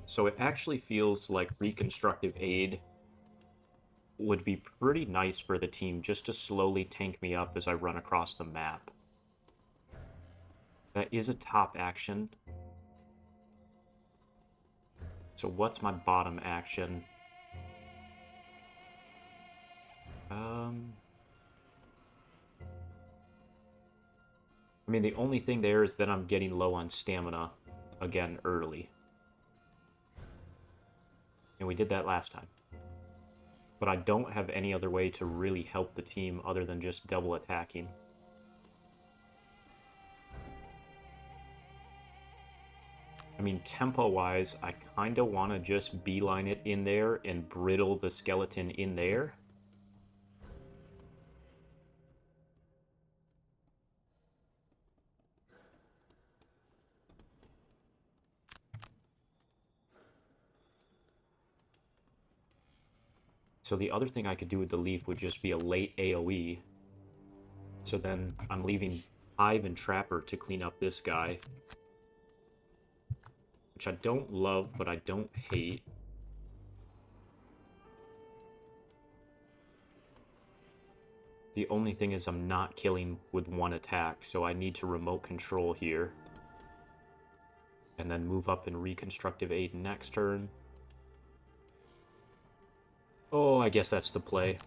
So it actually feels like reconstructive aid would be pretty nice for the team just to slowly tank me up as I run across the map. That is a top action. So what's my bottom action? I mean, the only thing there is that I'm getting low on stamina again early. And we did that last time. But I don't have any other way to really help the team other than just double attacking. I mean, tempo-wise, I kind of want to just beeline it in there and brittle the skeleton in there. So the other thing I could do with the leaf would just be a late AoE. So then I'm leaving Hive and Trapper to clean up this guy. Which I don't love, but I don't hate. The only thing is I'm not killing with one attack, so I need to remote control here. And then move up in Reconstructive Aid next turn. Oh, I guess that's the play.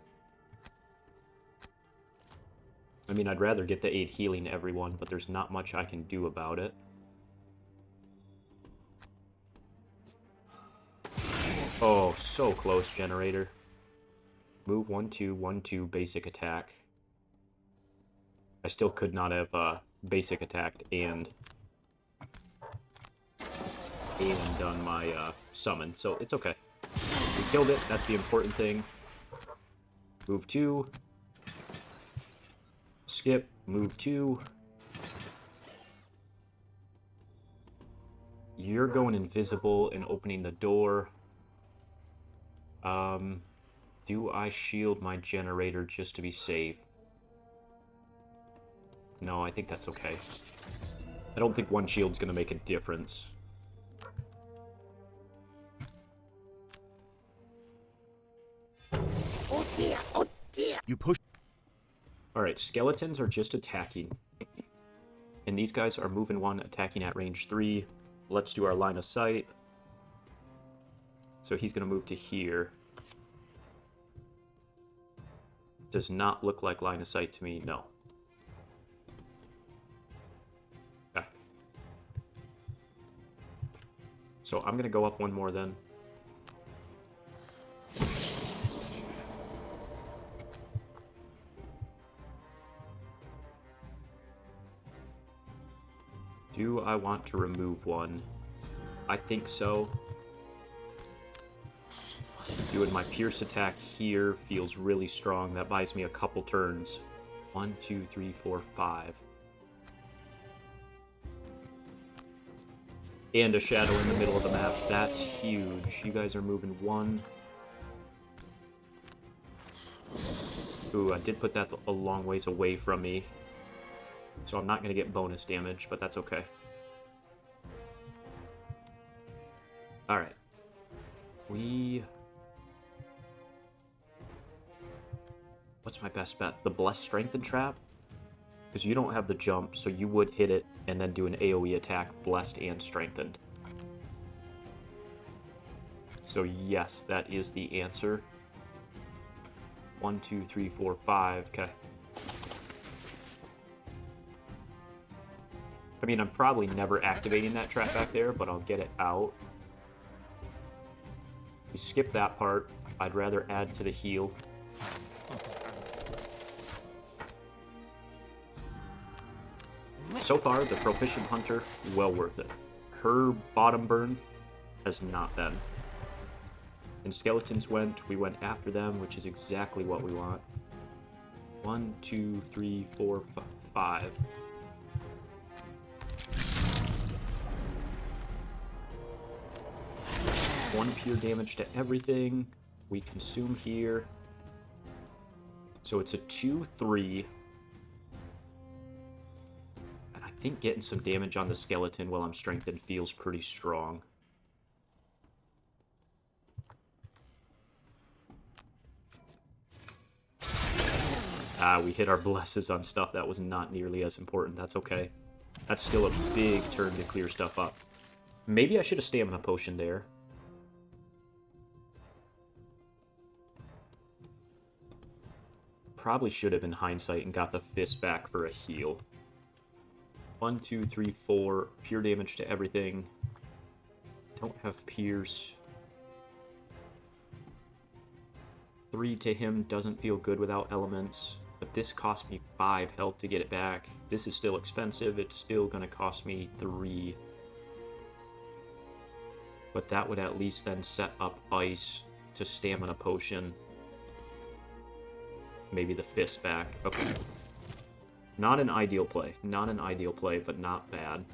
I mean, I'd rather get the aid healing everyone, but there's not much I can do about it. Oh, so close, Generator. Move 1-2, 1-2, basic attack. I still could not have basic attacked and done my summon, so it's okay. We killed it, that's the important thing. Move 2. Skip, move 2. You're going invisible and opening the door. Do I shield my generator just to be safe? No, I think that's okay. I don't think one shield's gonna make a difference. Oh dear, oh dear. You push. Alright, skeletons are just attacking. And these guys are moving 1, attacking at range 3. Let's do our line of sight. So he's going to move to here. Does not look like line of sight to me, no. Okay. So I'm going to go up 1 more then. Do I want to remove 1? I think so. Doing my pierce attack here feels really strong. That buys me a couple turns. 1, 2, 3, 4, 5. And a shadow in the middle of the map. That's huge. You guys are moving 1. Ooh, I did put that a long ways away from me. So I'm not going to get bonus damage, but that's okay. Alright. What's my best bet? The Blessed Strengthen Trap? Because you don't have the jump, so you would hit it and then do an AoE attack, Blessed and Strengthened. So yes, that is the answer. 1, 2, 3, 4, 5. Okay. I mean, I'm probably never activating that trap back there, but I'll get it out. We skip that part. I'd rather add to the heal. So far, the Proficient Hunter, well worth it. Her bottom burn has not been. And skeletons we went after them, which is exactly what we want. 1, 2, 3, 4, 5. One pure damage to everything. We consume here. So it's a 2-3. And I think getting some damage on the skeleton while I'm strengthened feels pretty strong. We hit our blesses on stuff that was not nearly as important. That's okay. That's still a big turn to clear stuff up. Maybe I should have stamina potion there. Probably should have in hindsight and got the fist back for a heal. 1, 2, 3, 4. Pure damage to everything. Don't have pierce. 3 to him doesn't feel good without elements. But this cost me 5 health to get it back. This is still expensive. It's still going to cost me 3. But that would at least then set up ice to stamina potion. Maybe the fist back. Okay. Not an ideal play. Not an ideal play, but not bad.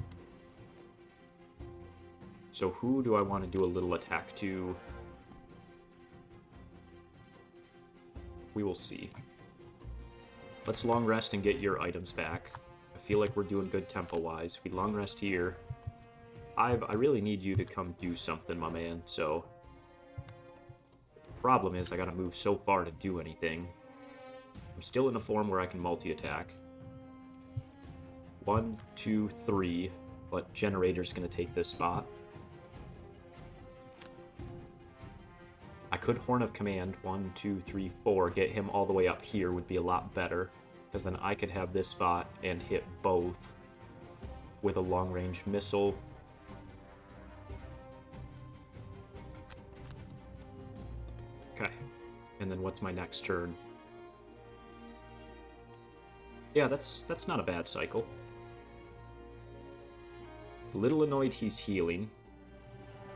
So who do I want to do a little attack to? We will see. Let's long rest and get your items back. I feel like we're doing good tempo-wise. We long rest here. I really need you to come do something, my man, so... The problem is I gotta move so far to do anything. I'm still in a form where I can multi-attack. 1, 2, 3, but Generator's gonna take this spot. I could Horn of Command, 1, 2, 3, 4, get him all the way up here would be a lot better, because then I could have this spot and hit both with a long-range missile. Okay, and then what's my next turn? Yeah, that's not a bad cycle. A little annoyed he's healing.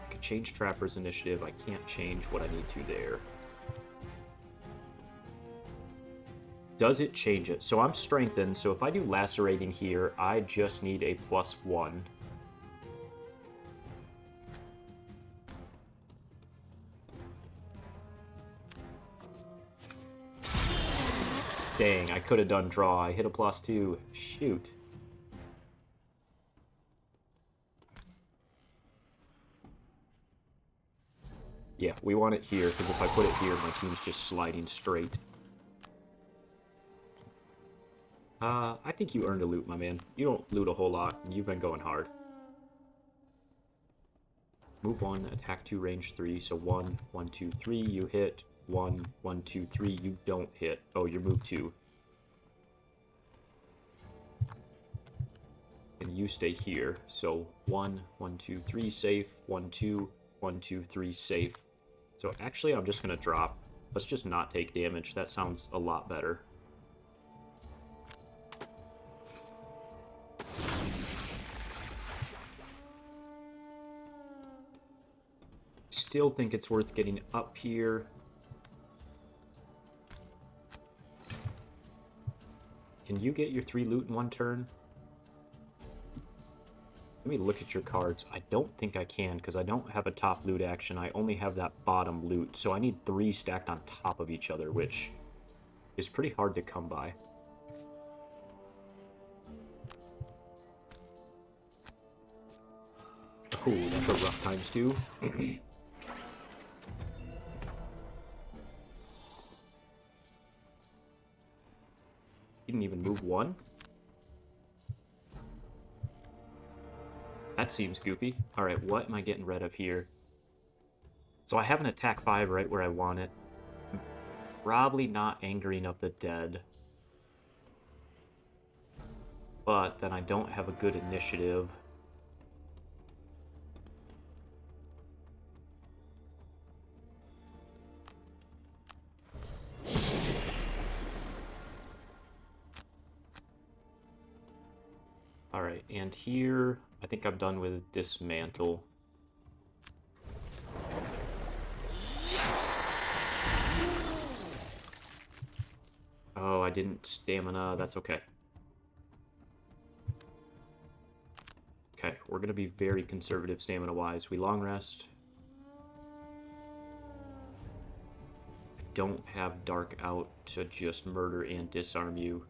I could change Trapper's initiative. I can't change what I need to there. Does it change it? So I'm strengthened, so if I do lacerating here, I just need a +1. Dang, I could have done draw. I hit a +2. Shoot. Yeah, we want it here, because if I put it here, my team's just sliding straight. I think you earned a loot, my man. You don't loot a whole lot, and you've been going hard. Move 1, attack 2, range 3. So 1, 1, 2, 3, you hit. 1, 1, 2, 3, you don't hit. Oh, you're move 2. And you stay here. So 1, 1, 2, 3, safe. 1, 2, 1, 2, 3, safe. So actually, I'm just going to drop. Let's just not take damage. That sounds a lot better. Still think it's worth getting up here. Can you get your 3 loot in 1 turn? Let me look at your cards. I don't think I can because I don't have a top loot action. I only have that bottom loot. So I need 3 stacked on top of each other, which is pretty hard to come by. Ooh, that's a rough times 2. Didn't even move 1. That seems goofy. Alright, what am I getting rid of here? So I have an attack 5 right where I want it. Probably not Angering of the Dead. But then I don't have a good initiative. Alright, and here, I think I'm done with Dismantle. Oh, I didn't stamina, that's okay. Okay, we're going to be very conservative stamina-wise. We long rest. I don't have Dark out to just murder and disarm you.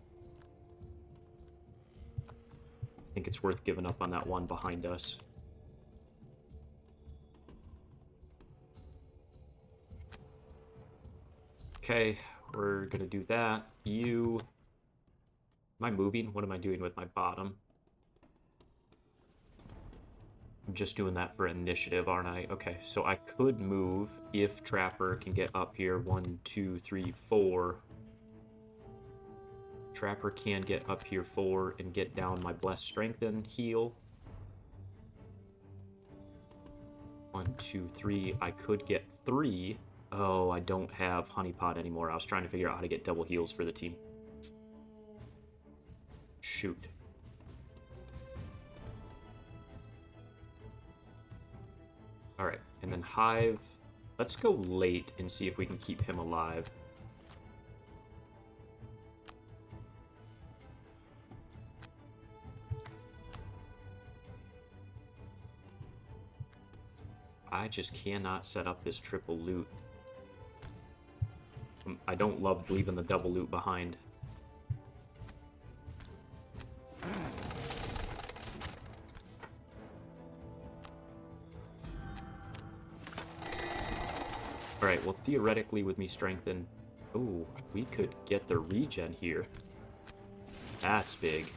I think it's worth giving up on that one behind us. Okay, we're gonna do that. You... Am I moving? What am I doing with my bottom? I'm just doing that for initiative, aren't I? Okay, so I could move if Trapper can get up here. 1, 2, 3, 4. Trapper can get up here 4 and get down my Bless, Strengthen, heal. 1, 2, 3. I could get 3. Oh, I don't have Honeypot anymore. I was trying to figure out how to get double heals for the team. Shoot. Alright, and then Hive. Let's go late and see if we can keep him alive. I just cannot set up this triple loot. I don't love leaving the double loot behind. Alright, well theoretically with me strengthen... Ooh, we could get the regen here. That's big.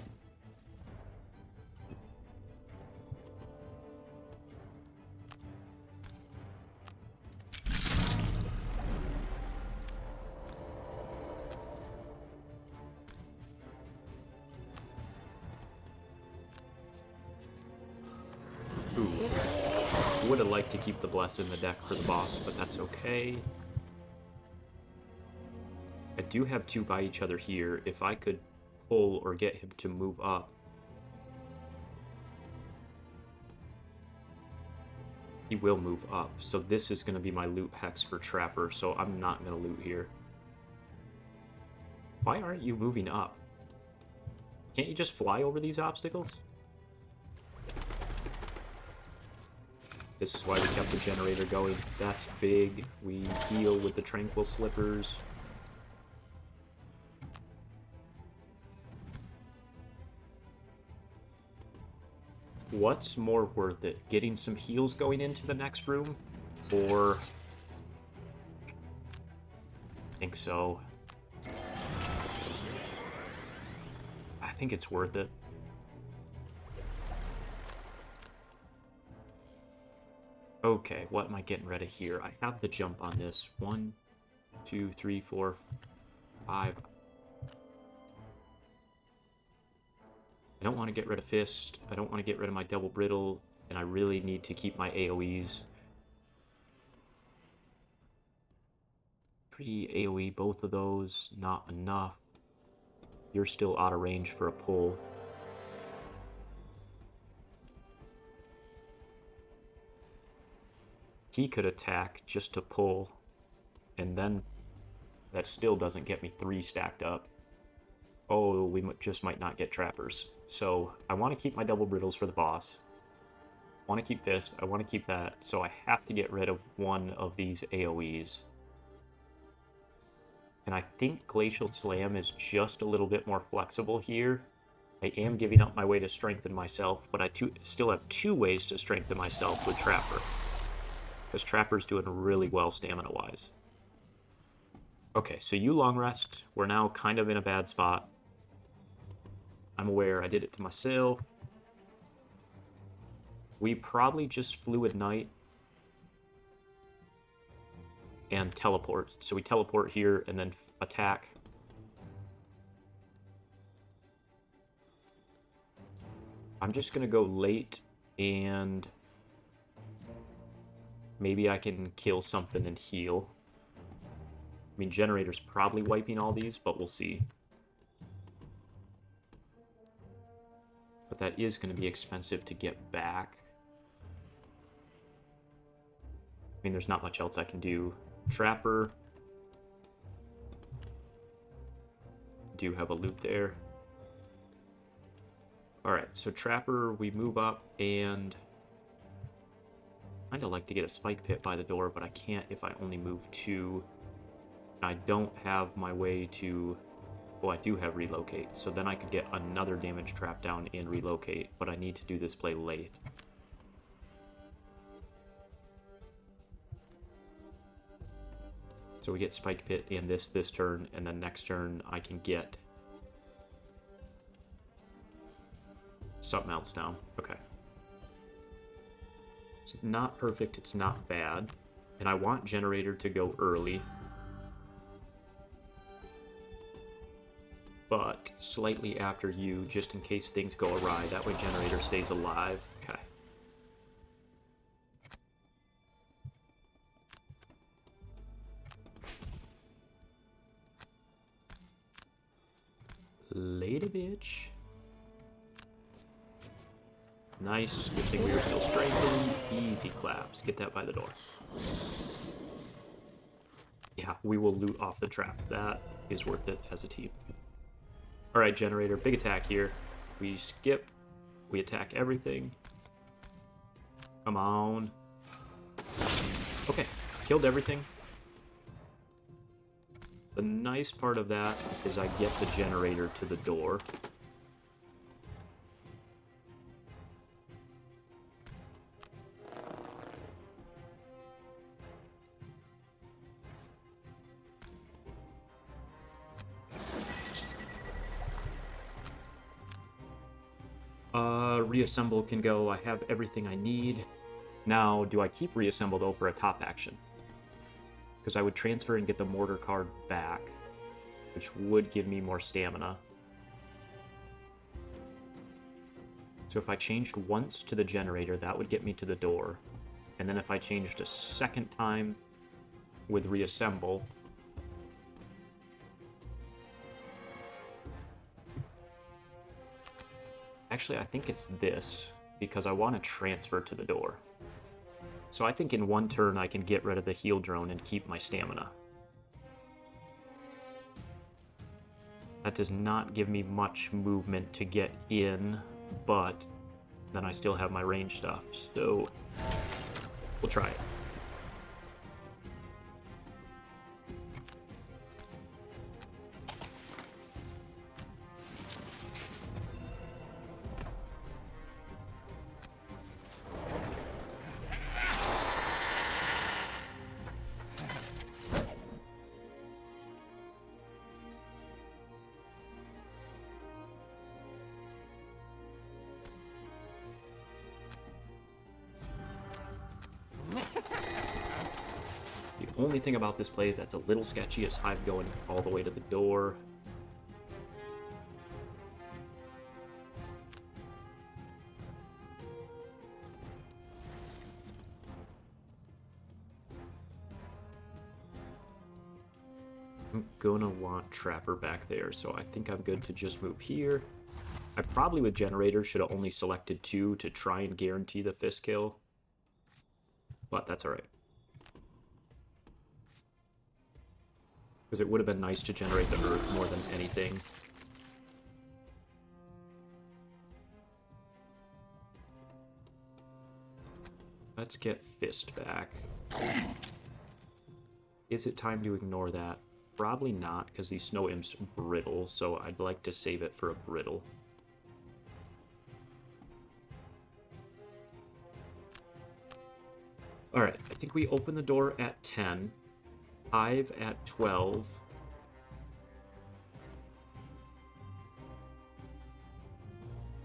Would have liked to keep the Bless in the deck for the boss, but that's okay. I do have 2 by each other here. If I could pull or get him to move up. He will move up. So this is going to be my loot hex for Trapper, so I'm not going to loot here. Why aren't you moving up? Can't you just fly over these obstacles? This is why we kept the generator going. That's big. We heal with the Tranquil Slippers. What's more worth it? Getting some heals going into the next room? Or... I think so. think it's worth it. Okay, what am I getting rid of here? I have the jump on this. 1, 2, 3, 4, 5. I don't want to get rid of Fist. I don't want to get rid of my Double Brittle. And I really need to keep my AoEs. 3 AoE, both of those. Not enough. You're still out of range for a pull. He could attack just to pull. And then that still doesn't get me 3 stacked up. Oh, we just might not get trappers. So I want to keep my Double Brittles for the boss. I want to keep Fist. I want to keep that. So I have to get rid of one of these AoEs. And I think Glacial Slam is just a little bit more flexible here. I am giving up my way to strengthen myself, but I still have 2 ways to strengthen myself with Trapper. Because Trapper's doing really well stamina-wise. Okay, so you long rest. We're now kind of in a bad spot. I'm aware I did it to myself. We probably just Fluid Knight and teleport. So we teleport here and then attack. I'm just going to go late and maybe I can kill something and heal. I mean, Generator's probably wiping all these, but we'll see. But that is going to be expensive to get back. I mean, there's not much else I can do. Trapper. Do have a loop there. Alright, so Trapper, we move up and... I'd like to get a Spike Pit by the door, but I can't if I only move 2. I don't have my way to... Well, I do have Relocate, so then I could get another damage trap down and Relocate, but I need to do this play late. So we get Spike Pit and this turn, and then next turn I can get something else down. Okay. It's not perfect, it's not bad. And I want Generator to go early. But slightly after you, just in case things go awry. That way Generator stays alive. Okay. Later, bitch. Nice. Good thing we were still strengthened. Easy claps. Get that by the door. Yeah, we will loot off the trap. That is worth it as a team. Alright, Generator. Big attack here. We skip. We attack everything. Come on. Okay. Killed everything. The nice part of that is I get the Generator to the door. Reassemble can go. I have everything I need. Now, do I keep Reassemble though for a top action? Because I would transfer and get the Mortar card back, which would give me more stamina. So if I changed once to the Generator, that would get me to the door. And then if I changed a second time with Reassemble, actually, I think it's this, because I want to transfer to the door. So I think in one turn I can get rid of the heal drone and keep my stamina. That does not give me much movement to get in, but then I still have my range stuff, so we'll try it. The only thing about this play that's a little sketchy is Hive going all the way to the door. I'm gonna want Trapper back there, so I think I'm good to just move here. I probably with Generator should have only selected 2 to try and guarantee the fist kill, but that's alright. Because it would have been nice to generate the Earth more than anything. Let's get Fist back. Is it time to ignore that? Probably not, because these Snow Imps brittle, so I'd like to save it for a brittle. Alright, I think we open the door at 10. Hive at 12.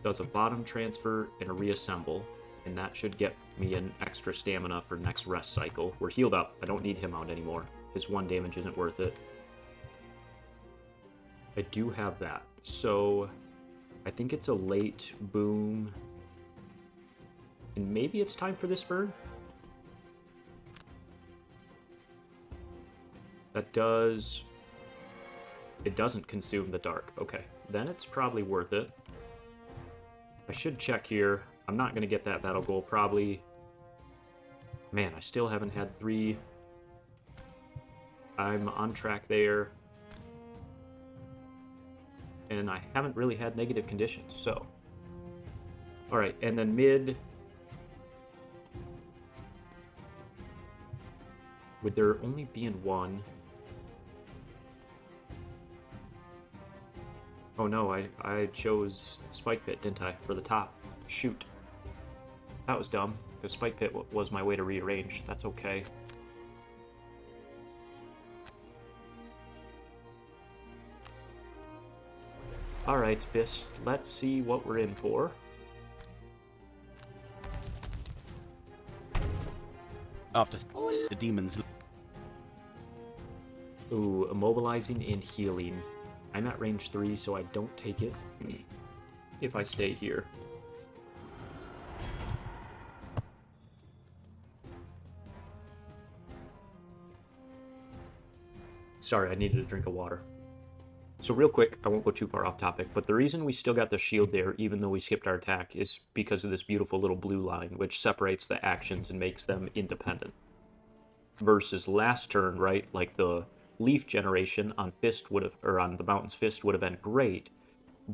Does a bottom transfer and a reassemble, and that should get me an extra stamina for next rest cycle. We're healed up. I don't need him out anymore. His 1 damage isn't worth it. I do have that. So I think it's a late boom. And maybe it's time for this burn? That does... It doesn't consume the dark. Okay, then it's probably worth it. I should check here. I'm not going to get that battle goal, probably. Man, I still haven't had 3. I'm on track there. And I haven't really had negative conditions, so. Alright, and then mid. With there only being 1. Oh no, I chose Spike Pit, didn't I, for the top? Shoot. That was dumb, because Spike Pit was my way to rearrange. That's okay. Alright, Fist, let's see what we're in for. After the demons... Ooh, immobilizing and healing. I'm at range 3, so I don't take it if I stay here. Sorry, I needed a drink of water. So real quick, I won't go too far off topic, but the reason we still got the shield there, even though we skipped our attack, is because of this beautiful little blue line, which separates the actions and makes them independent. Versus last turn, right, like the leaf generation on Fist would have, or on the Mountain's Fist would have been great,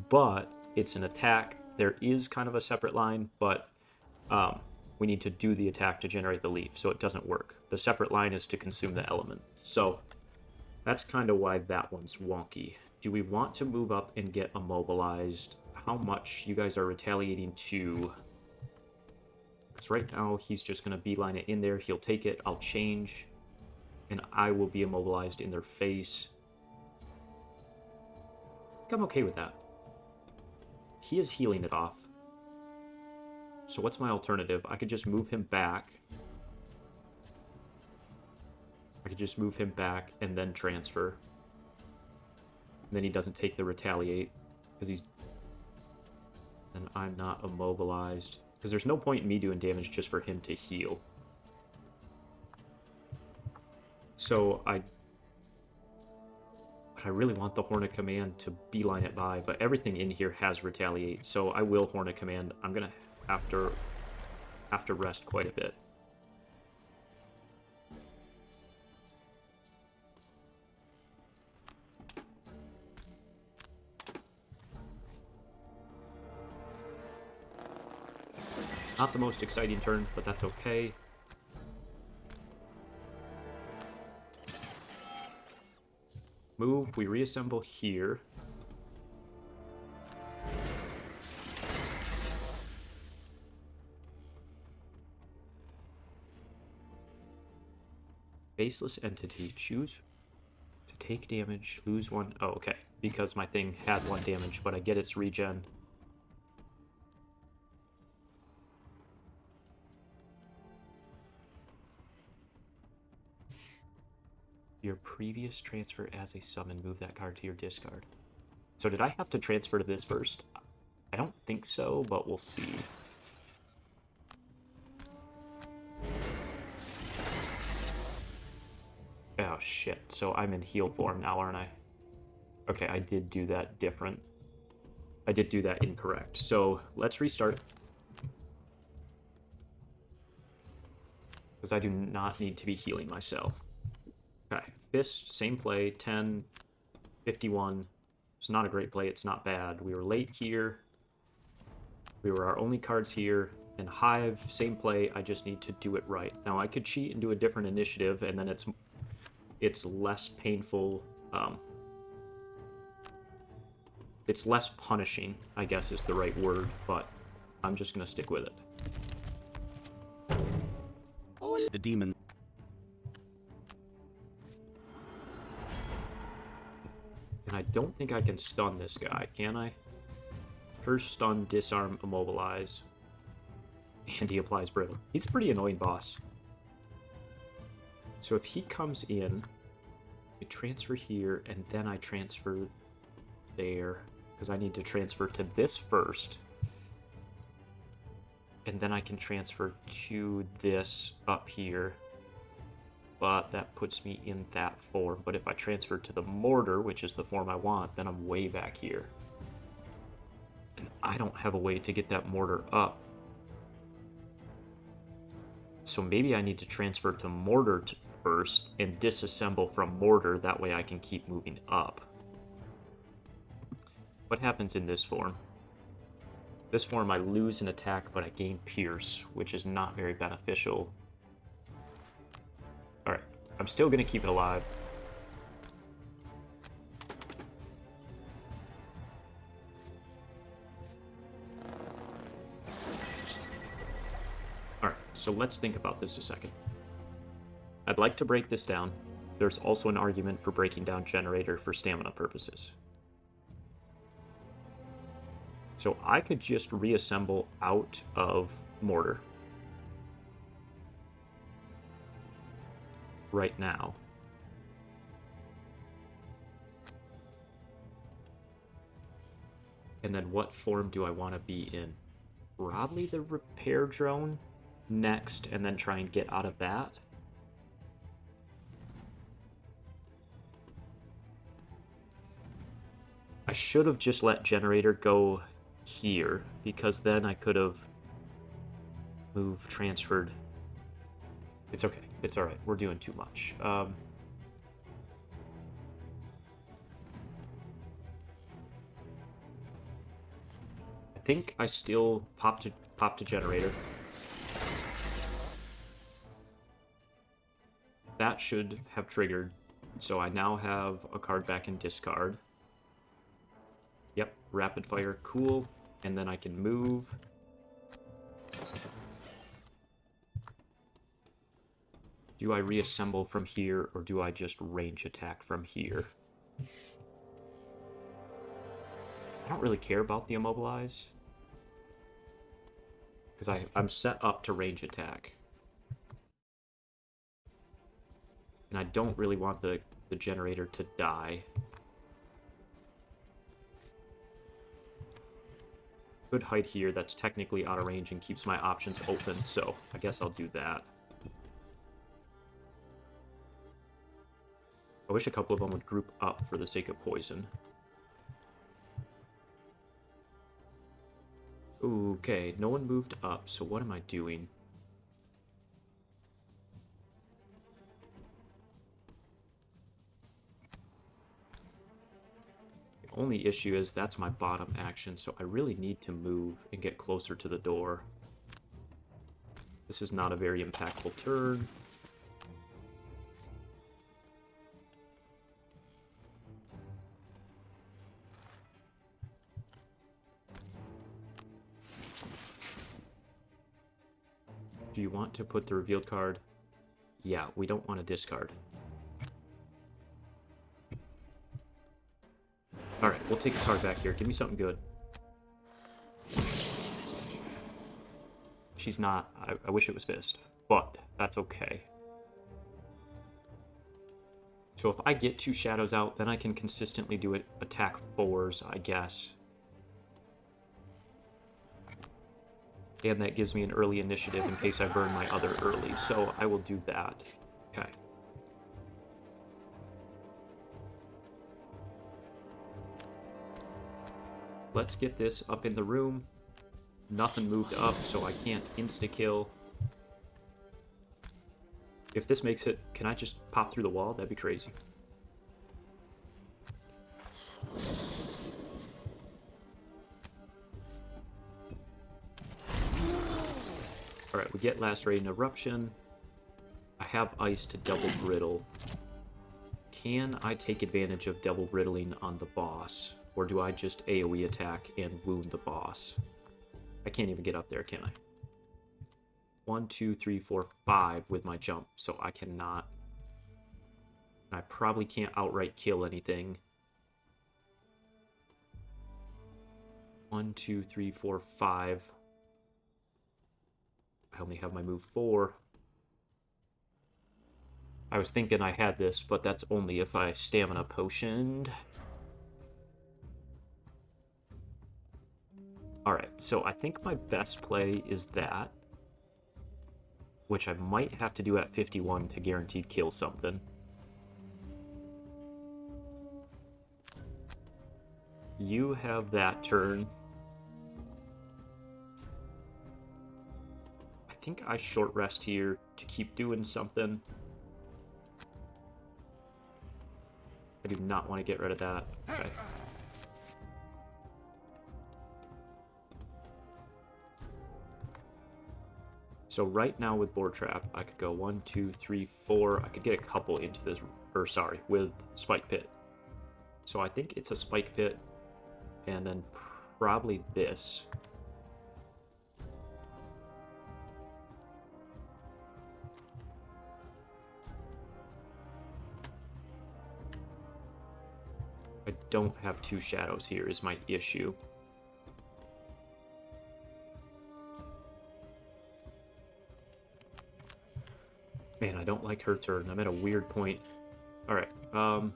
but it's an attack. There is kind of a separate line, but we need to do the attack to generate the leaf, so it doesn't work. The separate line is to consume the element. So that's kind of why that one's wonky. Do we want to move up and get immobilized? How much you guys are retaliating to? Because right now he's just going to beeline it in there. He'll take it. I'll change. And I will be immobilized in their face. I think I'm okay with that. He is healing it off. So what's my alternative? I could just move him back. I could just move him back and then transfer. And then he doesn't take the retaliate because he's... And I'm not immobilized. Because there's no point in me doing damage just for him to heal. So I really want the Hornet Command to beeline it by, but everything in here has retaliate, so I will Hornet Command. I'm gonna have to rest quite a bit. Not the most exciting turn, but that's okay. Move, we reassemble here. Baseless entity, choose to take damage, lose 1. Oh, okay, because my thing had 1 damage, but I get its regen. your previous transfer as a summon, move that card to your discard. So did I have to transfer to this first? I don't think so, but we'll see. Oh shit, so I'm in heal form now, aren't I? Okay, I did do that different. I did do that incorrect. So let's restart. Because I do not need to be healing myself. Okay, Fist, same play, 10, 51. It's not a great play, it's not bad. We were late here. We were our only cards here. And Hive, same play, I just need to do it right. Now I could cheat and do a different initiative, and then it's less painful. It's less punishing, I guess is the right word, but I'm just going to stick with it. The demon. And I don't think I can stun this guy, can I? Curse, stun, disarm, immobilize. And he applies brittle. He's a pretty annoying boss. So if he comes in, I transfer here, and then I transfer there. Because I need to transfer to this first. And then I can transfer to this up here. But that puts me in that form. But if I transfer to the mortar, which is the form I want, then I'm way back here. And I don't have a way to get that mortar up. So maybe I need to transfer to mortar first and disassemble from mortar. That way I can keep moving up. What happens in this form? This form I lose an attack, but I gain pierce, which is not very beneficial. Alright, I'm still going to keep it alive. Alright, so let's think about this a second. I'd like to break this down. There's also an argument for breaking down Generator for stamina purposes. So I could just reassemble out of mortar right now. And then what form do I want to be in? Probably the repair drone next, and then try and get out of that. I should have just let Generator go here, because then I could have moved, transferred. It's okay. It's alright. We're doing too much. I think I still pop to Generator. That should have triggered. So I now have a card back in discard. Yep, rapid fire, cool. And then I can move. Do I reassemble from here, or do I just range attack from here? I don't really care about the immobilize, because I'm set up to range attack. And I don't really want the Generator to die. Could hide here, that's technically out of range and keeps my options open, so I guess I'll do that. I wish a couple of them would group up for the sake of poison. Okay, no one moved up, so what am I doing? The only issue is that's my bottom action, so I really need to move and get closer to the door. This is not a very impactful turn. Do you want to put the revealed card? Yeah, we don't want to discard. Alright, we'll take a card back here. Give me something good. She's not. I wish it was Fist, but that's okay. So if I get 2 shadows out, then I can consistently do it attack 4s, I guess. And that gives me an early initiative in case I burn my other early, so I will do that. Okay. Let's get this up in the room. Nothing moved up, so I can't insta-kill. If this makes it, can I just pop through the wall? That'd be crazy. Alright, we get Lacerating Eruption. I have Ice to double Brittle. Can I take advantage of double Brittling on the boss? Or do I just AoE attack and wound the boss? I can't even get up there, can I? 1, 2, 3, 4, 5 with my jump, so I cannot. I probably can't outright kill anything. 1, 2, 3, 4, 5. I only have my move 4. I was thinking I had this, but that's only if I stamina potioned. Alright, so I think my best play is that, which I might have to do at 51 to guaranteed kill something. You have that turn. I think I short rest here to keep doing something. I do not want to get rid of that. Okay. So right now with Boar Trap, I could go 1, 2, 3, 4. I could get a couple into this, or sorry, with Spike Pit. So I think it's a Spike Pit, and then probably this. I don't have 2 shadows here is my issue. Man, I don't like her turn. I'm at a weird point. Alright, I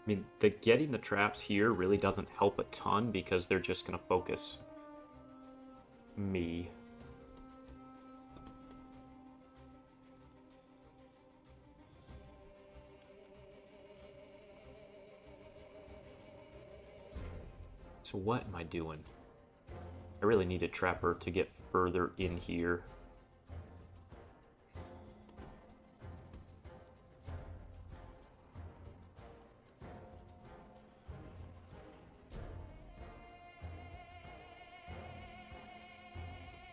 mean, getting the traps here really doesn't help a ton because they're just gonna focus me. So what am I doing? I really need a trapper to get further in here.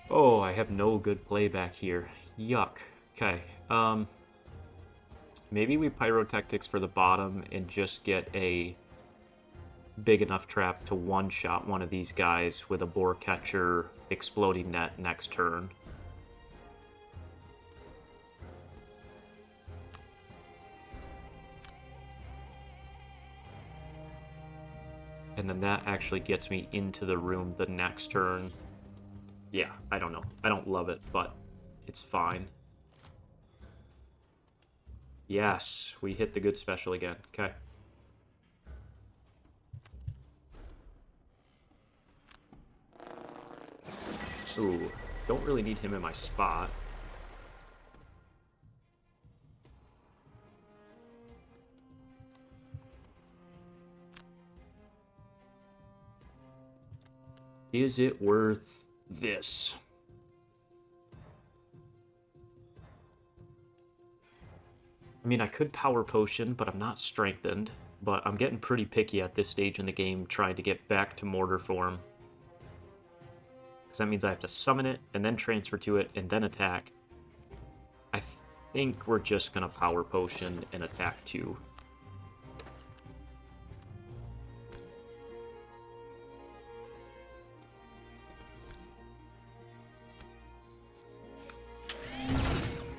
Oh, I have no good play back here. Yuck. Okay. Maybe we pyrotactics for the bottom and just get a big enough trap to one-shot one of these guys with a boar catcher exploding net next turn. And then that actually gets me into the room the next turn. Yeah, I don't know. I don't love it, but it's fine. Yes, we hit the good special again. Okay. Ooh, don't really need him in my spot. Is it worth this? I mean, I could power potion, but I'm not strengthened. But I'm getting pretty picky at this stage in the game, trying to get back to mortar form. Because that means I have to summon it, and then transfer to it, and then attack. I think we're just going to power potion and attack 2.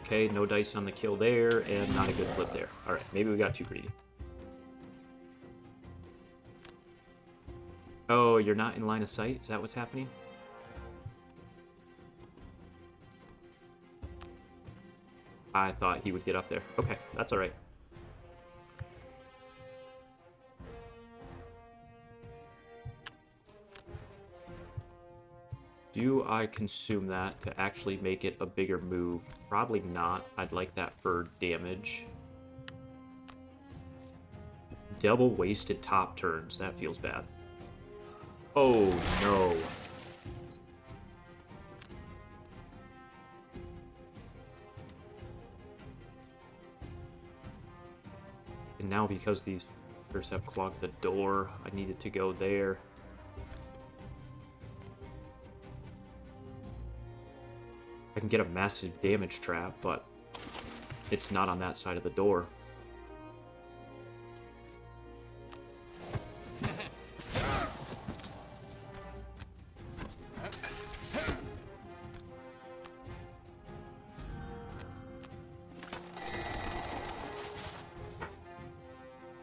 Okay, no dice on the kill there, and not a good flip there. Alright, maybe we got too greedy. Oh, you're not in line of sight? Is that what's happening? I thought he would get up there. Okay, that's alright. Do I consume that to actually make it a bigger move? Probably not. I'd like that for damage. Double wasted top turns. That feels bad. Oh, no. And now because these first have clogged the door, I needed to go there. I can get a massive damage trap, but it's not on that side of the door.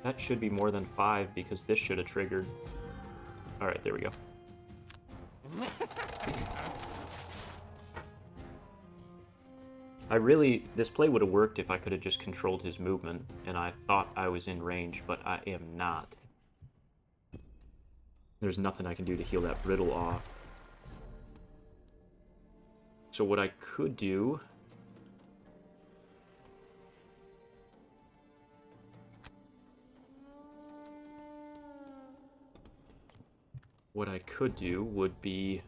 That should be more than 5 because this should have triggered. Alright, there we go. This play would have worked if I could have just controlled his movement, and I thought I was in range, but I am not. There's nothing I can do to heal that brittle off. So what I could do... would be...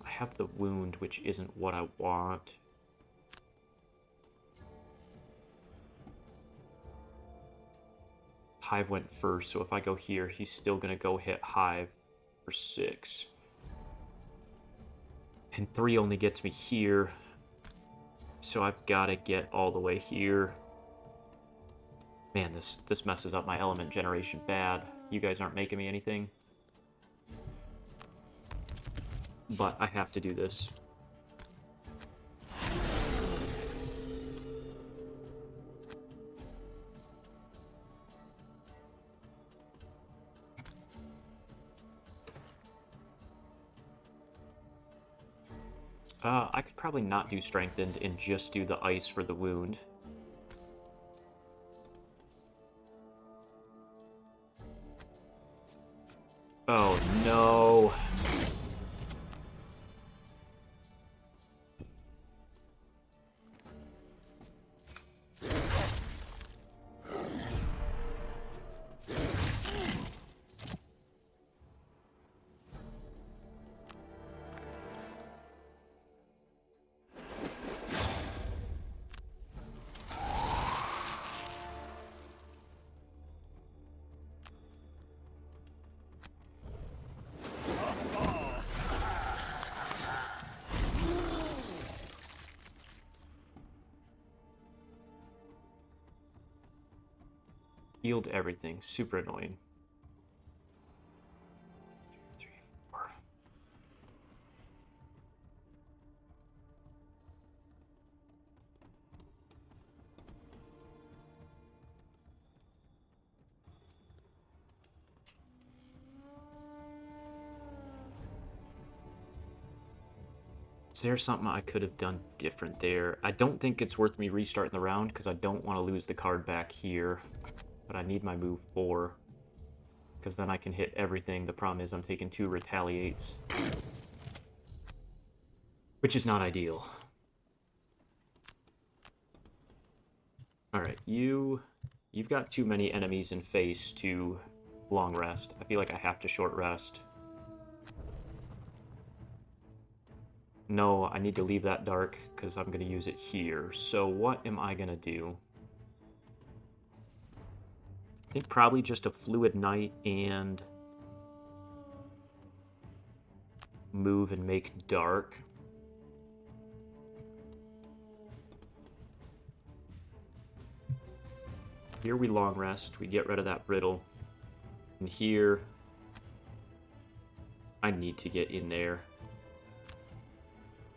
I have the wound, which isn't what I want. Hive went first, so if I go here, he's still going to go hit Hive for 6. And 3 only gets me here, so I've got to get all the way here. Man, this messes up my element generation bad. You guys aren't making me anything. But I have to do this. I could probably not do Strengthened and just do the Ice for the wound. Oh, no. Healed everything. Super annoying. 2, 3, 4. Is there something I could have done different there? I don't think it's worth me restarting the round because I don't want to lose the card back here. But I need my move 4, because then I can hit everything. The problem is I'm taking 2 retaliates, which is not ideal. Alright, you've got too many enemies in face to long rest. I feel like I have to short rest. No, I need to leave that dark, because I'm going to use it here. So what am I going to do? I think probably just a Fluid Knight and move and make dark. Here we long rest, we get rid of that brittle. And here, I need to get in there.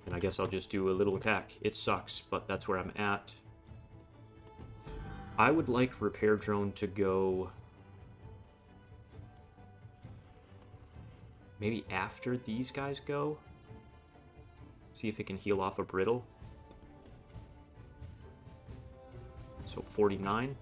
And I guess I'll just do a little attack. It sucks, but that's where I'm at. I would like Repair Drone to go Maybe after these guys go? See if it can heal off a brittle. So 49.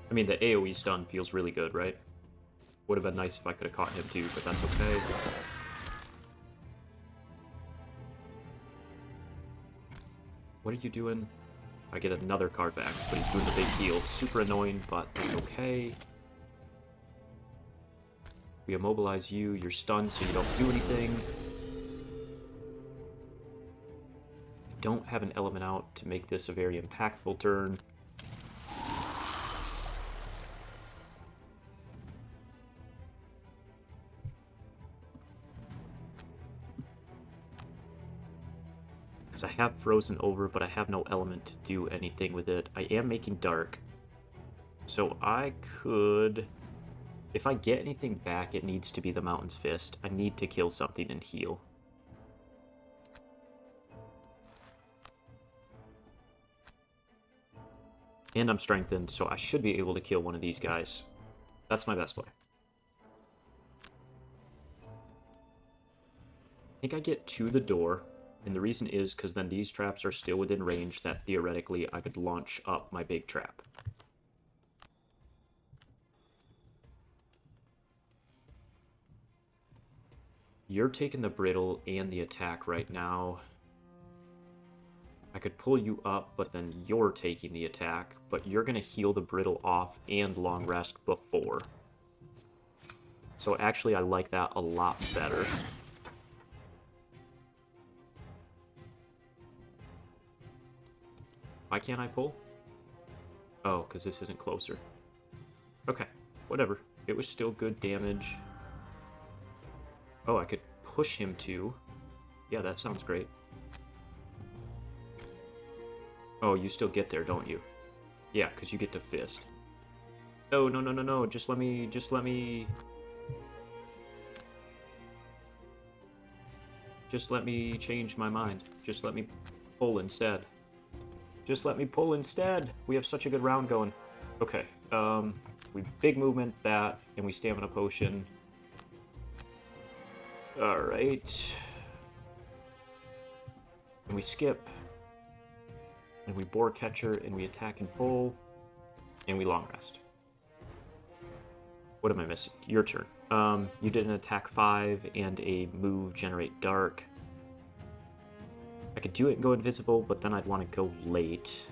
I mean, the AoE stun feels really good, right? Would have been nice if I could have caught him too, but that's okay. What are you doing? I get another card back, but he's doing the big heal. Super annoying, but that's okay. We immobilize you, you're stunned, so you don't do anything. I don't have an element out to make this a very impactful turn. I have frozen over, but I have no element to do anything with it. I am making dark. So I could... If I get anything back, it needs to be the Mountain's Fist. I need to kill something and heal. And I'm strengthened, so I should be able to kill one of these guys. That's my best play. I think I get to the door. And the reason is because then these traps are still within range that theoretically I could launch up my big trap. You're taking the brittle and the attack right now. I could pull you up, but then you're taking the attack, but you're going to heal the brittle off and long rest before. So actually I like that a lot better. Why can't I pull? Oh, because this isn't closer. Okay, whatever. It was still good damage. Oh, I could push him too. Yeah, that sounds great. Oh, you still get there, don't you? Yeah, because you get to fist. No, no, no, no, no. Just let me... Just let me change my mind. Just let me pull instead. Just let me pull instead. We have such a good round going. Okay. We big movement that, and we stamina potion. Alright. And we skip. And we boar catcher, and we attack and pull. And we long rest. What am I missing? Your turn. You did an attack 5 and a move generate dark. I could do it and go invisible, but then I'd want to go late.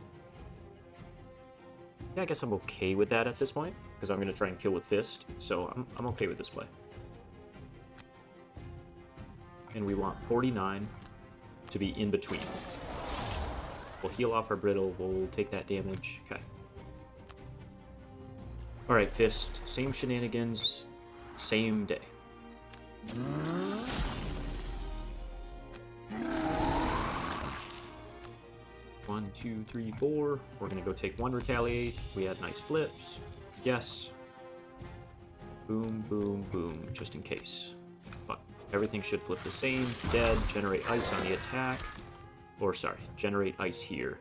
Yeah, I guess I'm okay with that at this point, because I'm going to try and kill with fist, so I'm okay with this play. And we want 49 to be in between. We'll heal off our brittle, we'll take that damage. Okay. Alright, fist. Same shenanigans, same day. 1, 2, 3, 4. We're gonna go take 1 retaliate. We had nice flips. Yes. Boom, boom, boom, just in case. Fuck. Everything should flip the same. Dead. Generate ice on the attack. Or, sorry, generate ice here.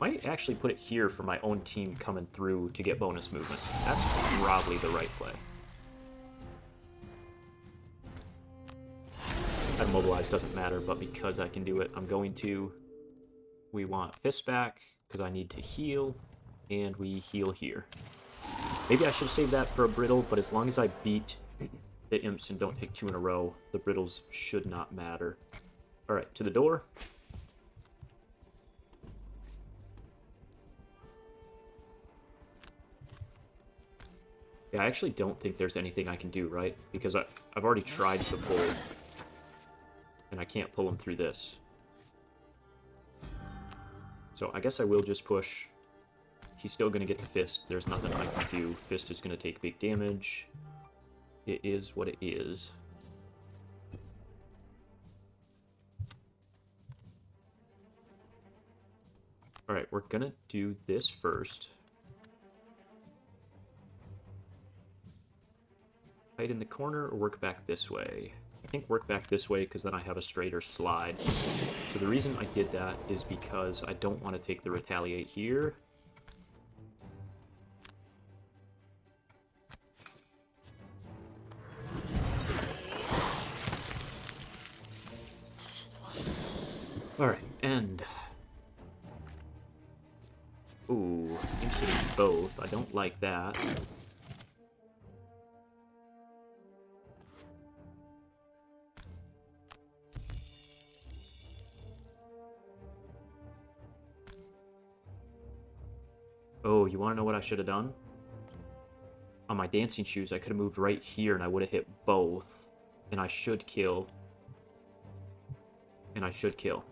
Might actually put it here for my own team coming through to get bonus movement. That's probably the right play. Immobilize doesn't matter, but because I can do it, I'm going to. We want fist back, because I need to heal, and we heal here. Maybe I should save that for a brittle, but as long as I beat the imps and don't take 2 in a row, the brittles should not matter. Alright, to the door. Yeah, I actually don't think there's anything I can do, right? Because I've already tried to pull, and I can't pull him through this. So I guess I will just push. He's still going to get to Fist. There's nothing I can do. Fist is going to take big damage. It is what it is. Alright, we're going to do this first. Hide in the corner or work back this way? I think work back this way because then I have a straighter slide. So the reason I did that is because I don't want to take the retaliate here. Alright, end. Ooh, I'm hitting both. I don't like that. Oh, you want to know what I should have done? On my dancing shoes, I could have moved right here and I would have hit both. And I should kill. And I should kill.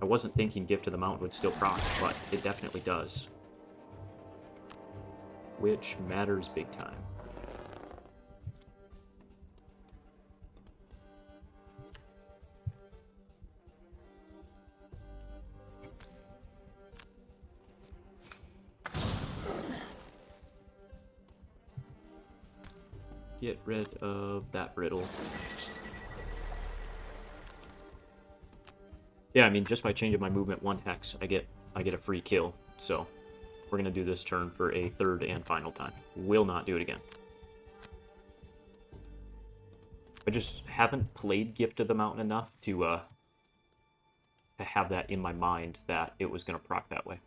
I wasn't thinking Gift of the Mountain would still proc, but it definitely does. Which matters big time. Get rid of that brittle. Yeah, I mean, just by changing my movement 1 hex, I get a free kill. So, we're going to do this turn for a third and final time. Will not do it again. I just haven't played Gift of the Mountain enough to have that in my mind that it was going to proc that way.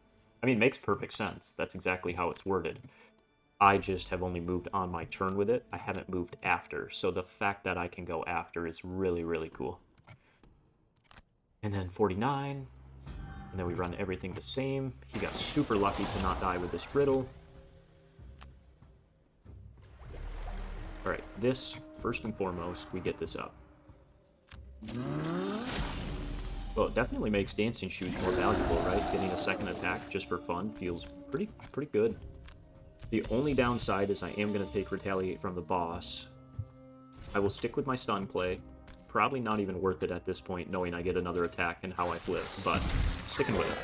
I mean, it makes perfect sense. That's exactly how it's worded. I just have only moved on my turn with it. I haven't moved after. So the fact that I can go after is really, really cool. And then 49. And then we run everything the same. He got super lucky to not die with this brittle. Alright, this, first and foremost, we get this up. Well, it definitely makes dancing shoes more valuable, right? Getting a second attack just for fun feels pretty good. The only downside is I am going to take retaliate from the boss. I will stick with my stun play. Probably not even worth it at this point, knowing I get another attack and how I flip, but sticking with it.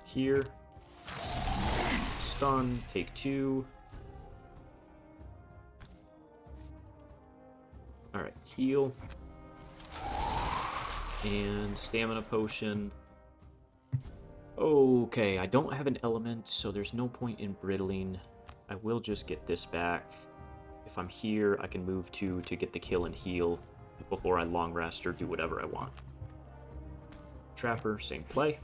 Here. Stun, take 2. Alright, heal. And stamina potion. Okay, I don't have an element, so there's no point in brittling. I will just get this back. If I'm here, I can move 2 to get the kill and heal before I long rest or do whatever I want. Trapper, same play.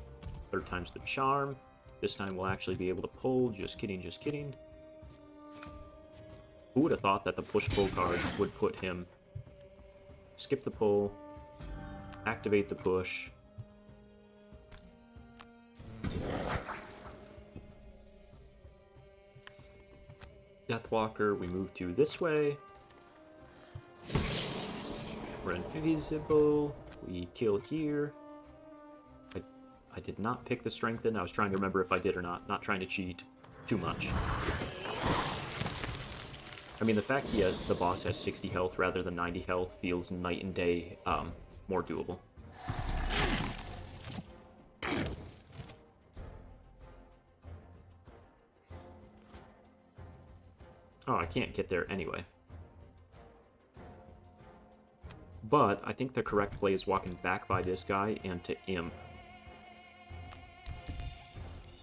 Third time's the charm. This time we'll actually be able to pull. Just kidding, just kidding. Who would have thought that the push-pull card would put him... Skip the pull. Activate the push. Deathwalker, we move to this way. We're invisible. We kill here. I did not pick the strengthen. I was trying to remember if I did or not. Not trying to cheat too much. I mean, the fact the boss has 60 health rather than 90 health feels night and day more doable. Oh, I can't get there anyway. But I think the correct play is walking back by this guy and to imp.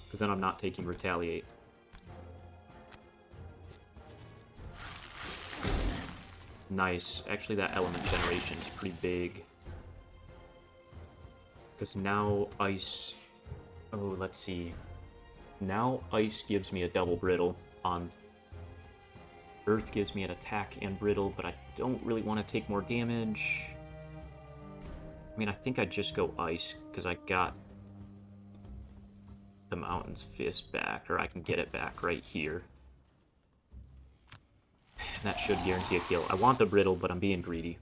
Because then I'm not taking retaliate. Nice. Actually, that element generation is pretty big. Because now ice... Oh, let's see. Now ice gives me a double brittle on... Earth gives me an attack and brittle, but I don't really want to take more damage. I mean, I think I'd just go ice, because I got the Mountain's Fist back, or I can get it back right here. That should guarantee a kill. I want the brittle, but I'm being greedy.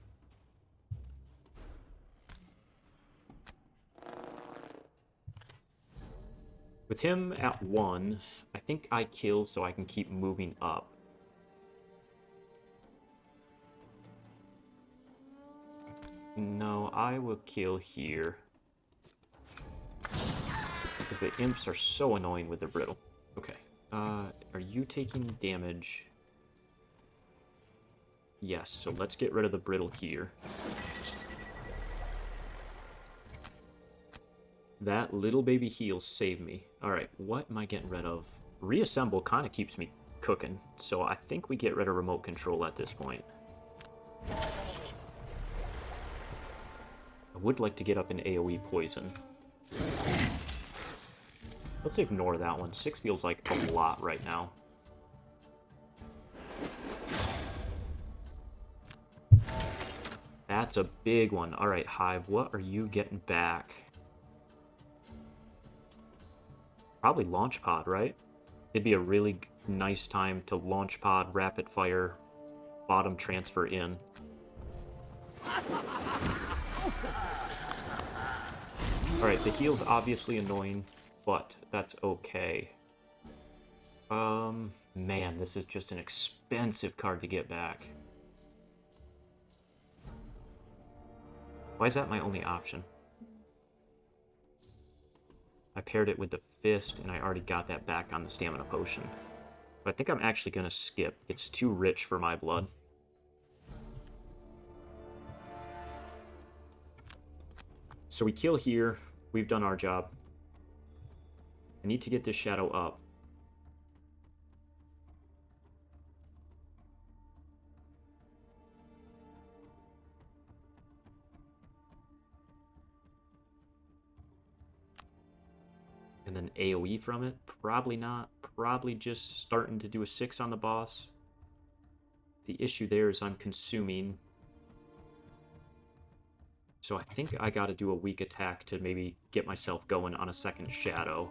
With him at 1, I think I kill so I can keep moving up. No, I will kill here. Because the imps are so annoying with their brittle. Okay. Are you taking damage? Yes, so let's get rid of the brittle here. That little baby heal saved me. Alright, what am I getting rid of? Reassemble kind of keeps me cooking, so I think we get rid of remote control at this point. I would like to get up in AoE poison. Let's ignore that one. 6 feels like a lot right now. That's a big one. Alright, Hive, what are you getting back? Probably launch pod, right? It'd be a really nice time to launch pod, rapid fire, bottom transfer in. Alright, the heal's obviously annoying, but that's okay. Man, this is just an expensive card to get back. Why is that my only option? I paired it with the fist, and I already got that back on the stamina potion. But I think I'm actually going to skip. It's too rich for my blood. So we kill here. We've done our job. I need to get this shadow up. And then AoE from it? Probably not. Probably just starting to do a 6 on the boss. The issue there is I'm consuming. So I think I gotta do a weak attack to maybe get myself going on a second shadow.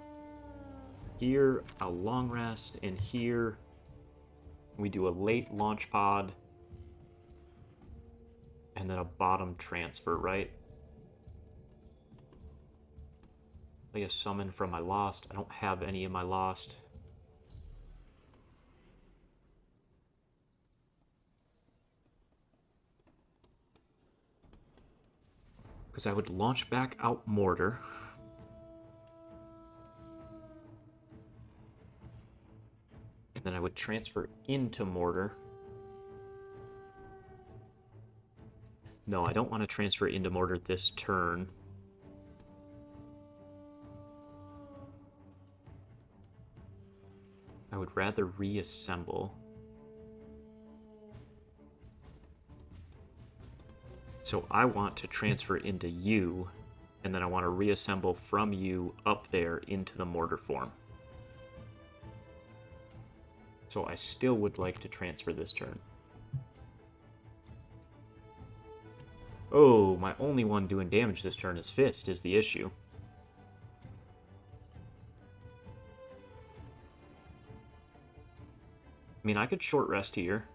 Here, a long rest, and here we do a late launch pod. And then a bottom transfer, right? Like a summon from my Lost. I don't have any in my Lost. Because I would launch back out Mortar. And then I would transfer into Mortar. No, I don't want to transfer into Mortar this turn. I would rather reassemble. So I want to transfer into you, and then I want to reassemble from you up there into the mortar form. So I still would like to transfer this turn. Oh, my only one doing damage this turn is Fist, is the issue. I mean, I could short rest here.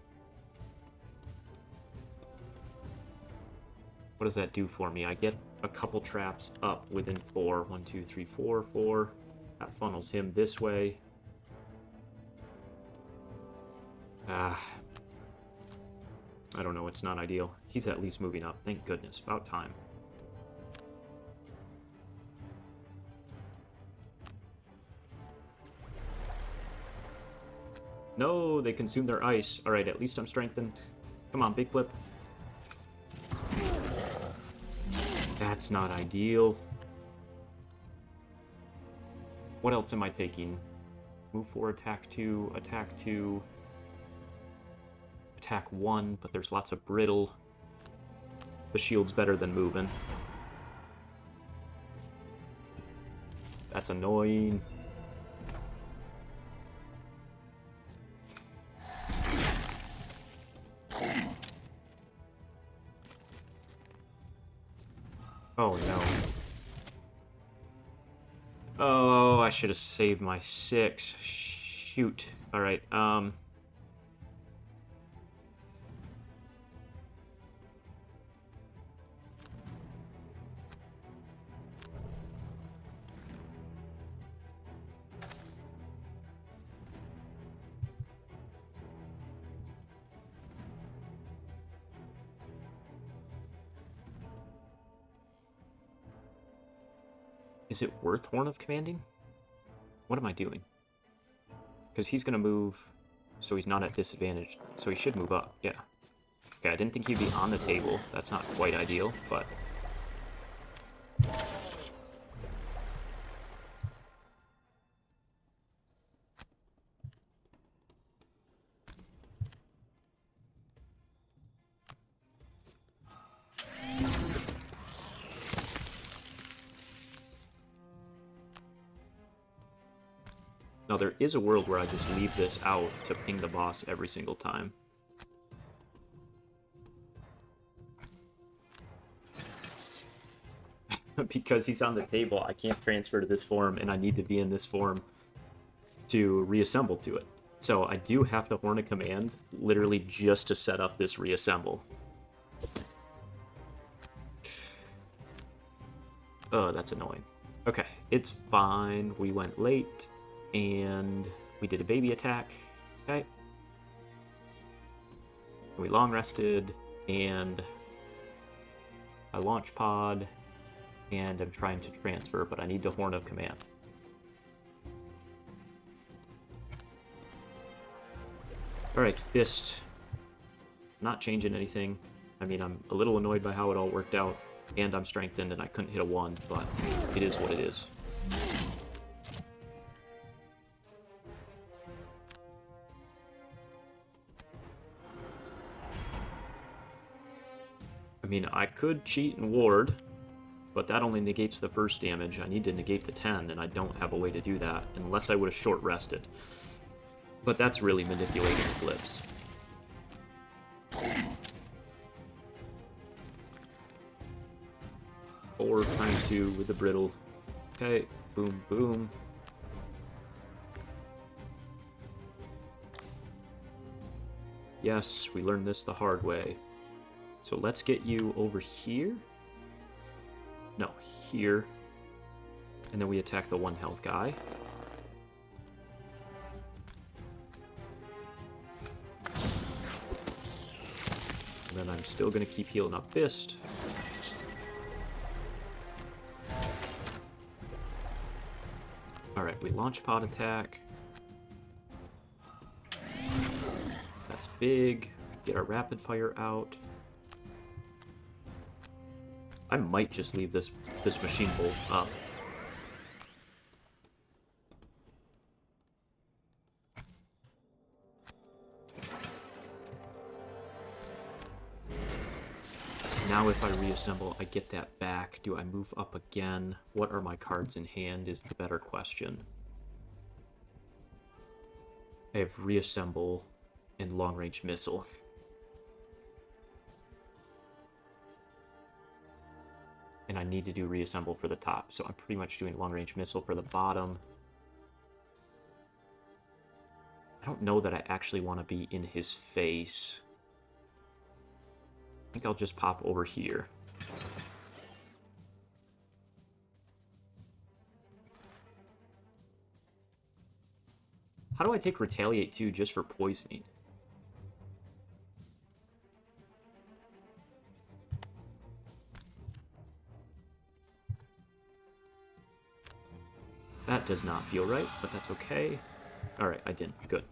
What does that do for me? I get a couple traps up within 4. 1, 2, 3, 4, 4. That funnels him this way. I don't know, it's not ideal. He's at least moving up. Thank goodness. About time. No, they consumed their ice. Alright, at least I'm strengthened. Come on, big flip. That's not ideal. What else am I taking? Move 4, attack 2, attack 2. Attack 1, but there's lots of brittle. The shield's better than moving. That's annoying. Oh no. Oh, I should have saved my 6. Shoot. Alright, Is it worth Horn of Commanding? What am I doing? Because he's going to move, so he's not at disadvantage. So he should move up, yeah. Okay, I didn't think he'd be on the table. That's not quite ideal, but... Now, there is a world where I just leave this out to ping the boss every single time. Because he's on the table, I can't transfer to this form, and I need to be in this form to reassemble to it. So I do have to Horn a Command, literally just to set up this reassemble. Oh, that's annoying. Okay, it's fine. We went late. And we did a baby attack, okay? We long rested, and I launch pod, and I'm trying to transfer, but I need to Horn of Command. Alright, Fist. Not changing anything. I mean, I'm a little annoyed by how it all worked out, and I'm strengthened, and I couldn't hit a 1, but it is what it is. I mean, I could cheat and ward, but that only negates the first damage. I need to negate the 10, and I don't have a way to do that, unless I would have short rested. But that's really manipulating flips. Four times 2 with the brittle. Okay, boom, boom. Yes, we learned this the hard way. So let's get you over here. No, here. And then we attack the 1 health guy. And then I'm still going to keep healing up Fist. Alright, we launch pod attack. That's big. Get our rapid fire out. I might just leave this machine bolt up. So now if I reassemble, I get that back. Do I move up again? What are my cards in hand is the better question. I have reassemble and long-range missile. And I need to do reassemble for the top, so I'm pretty much doing long-range missile for the bottom. I don't know that I actually want to be in his face. I think I'll just pop over here. How do I take Retaliate 2 just for poisoning? That does not feel right, but that's okay. Alright, I didn't. Good.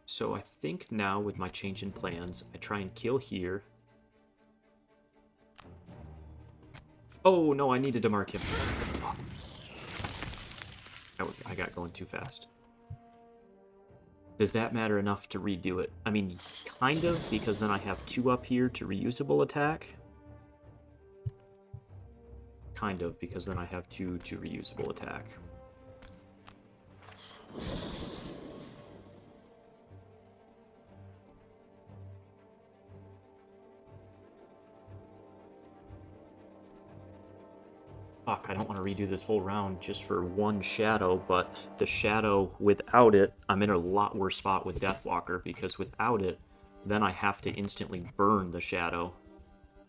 So I think now with my change in plans, I try and kill here. Oh, no, I needed to mark him. Oh, I got going too fast. Does that matter enough to redo it? I mean, kind of, because then I have 2 up here to reusable attack. Kind of, because then I have 2 to reusable attack. Fuck, I don't want to redo this whole round just for 1 shadow, but the shadow, without it, I'm in a lot worse spot with Deathwalker, because without it, then I have to instantly burn the shadow.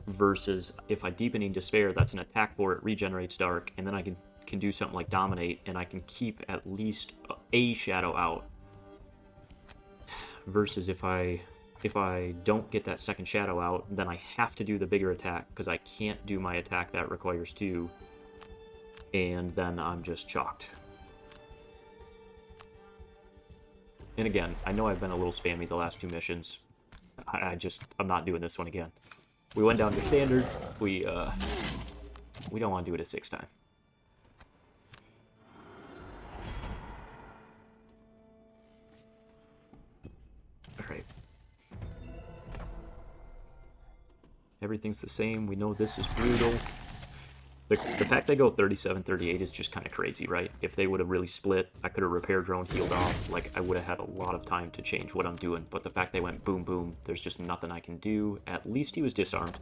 Versus if I Deepening Despair, that's an attack for it, regenerates dark, and then I can do something like Dominate, and I can keep at least a shadow out. Versus if I if I don't get that second shadow out, then I have to do the bigger attack, because I can't do my attack that requires 2, and then I'm just chalked. And again, I know I've been a little spammy the last 2 missions. I'm not doing this one again. We went down to standard. We don't want to do it a 6th time. Alright. Everything's the same. We know this is brutal. The fact they go 37-38 is just kind of crazy, right? If they would have really split, I could have repair drone, healed off. Like, I would have had a lot of time to change what I'm doing. But the fact they went boom, boom, there's just nothing I can do. At least he was disarmed.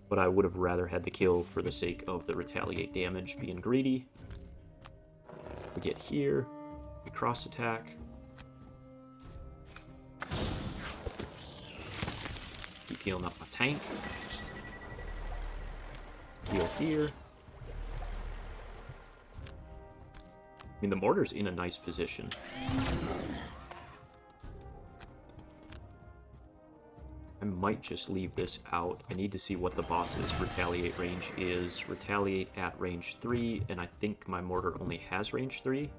But I would have rather had the kill for the sake of the retaliate damage, being greedy. We get here. We cross attack. Keep healing up my tank. Heal here. I mean, the mortar's in a nice position. I might just leave this out. I need to see what the boss's retaliate range is. Retaliate at range 3, and I think my mortar only has range 3.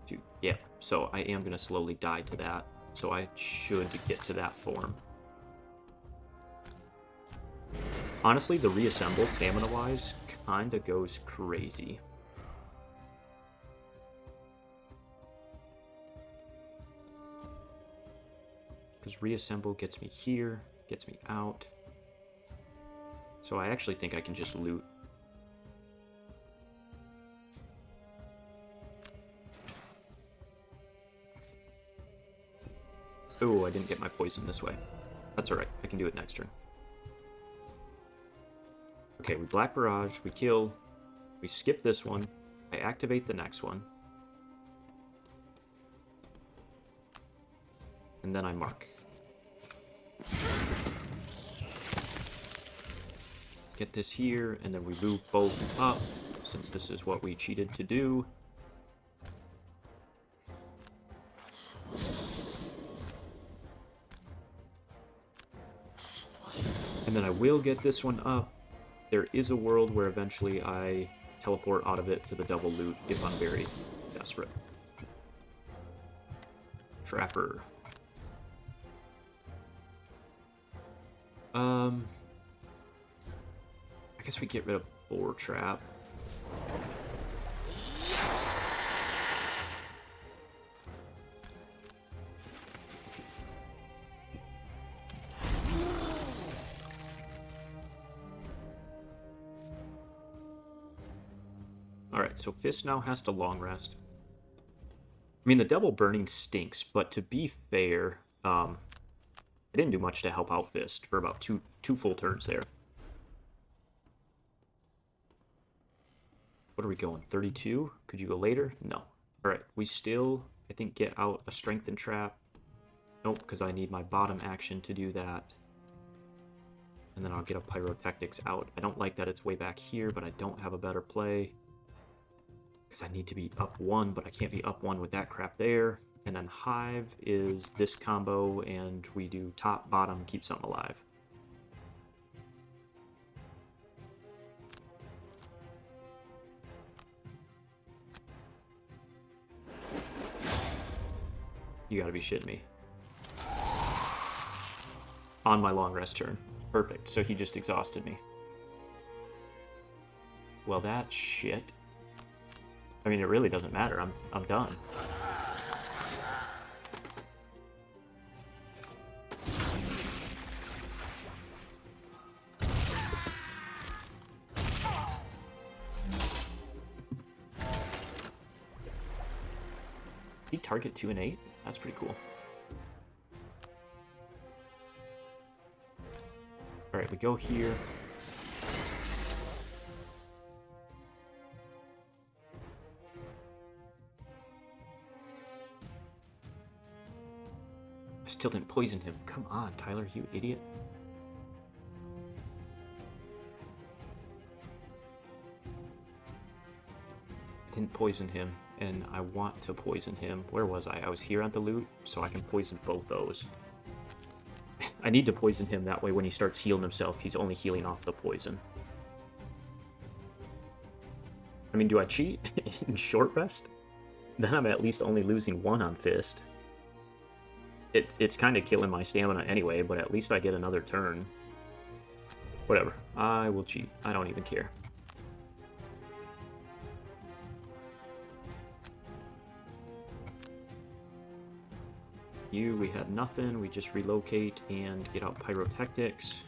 2. Yeah, so I am going to slowly die to that. So I should get to that form. Honestly, the reassemble, stamina-wise, kinda goes crazy. Because reassemble gets me here, gets me out. So I actually think I can just loot. Oh, I didn't get my poison this way. That's alright, I can do it next turn. Okay, we Black Barrage, we kill, we skip this one, I activate the next one, and then I mark. Get this here, and then we move both up, since this is what we cheated to do. And then I will get this one up. There is a world where eventually I teleport out of it to the double loot if I'm very desperate. Trapper. I guess we get rid of Boar Trap. Alright, so Fist now has to long rest. I mean, the double burning stinks, but to be fair, I didn't do much to help out Fist for about two full turns there. What are we going, 32? Could you go later? No. Alright, we still, I think, get out a Strengthen Trap. Nope, because I need my bottom action to do that. And then I'll get a Pyrotactics out. I don't like that it's way back here, but I don't have a better play. Because I need to be up 1, but I can't be up 1 with that crap there. And then Hive is this combo, and we do top, bottom, keep something alive. You gotta be shitting me. On my long rest turn. Perfect, so he just exhausted me. Well, that's shit. I mean, it really doesn't matter. I'm done. He target 2 and 8? That's pretty cool. Alright, we go here. I still didn't poison him. Come on, Tyler, you idiot. I didn't poison him, and I want to poison him. Where was I? I was here at the loot, so I can poison both those. I need to poison him, that way when he starts healing himself, he's only healing off the poison. I mean, do I cheat in short rest? Then I'm at least only losing 1 on Fist. It's kind of killing my stamina anyway, but at least I get another turn. Whatever. I will cheat. I don't even care. We had nothing. We just relocate and get out Pyrotechnics.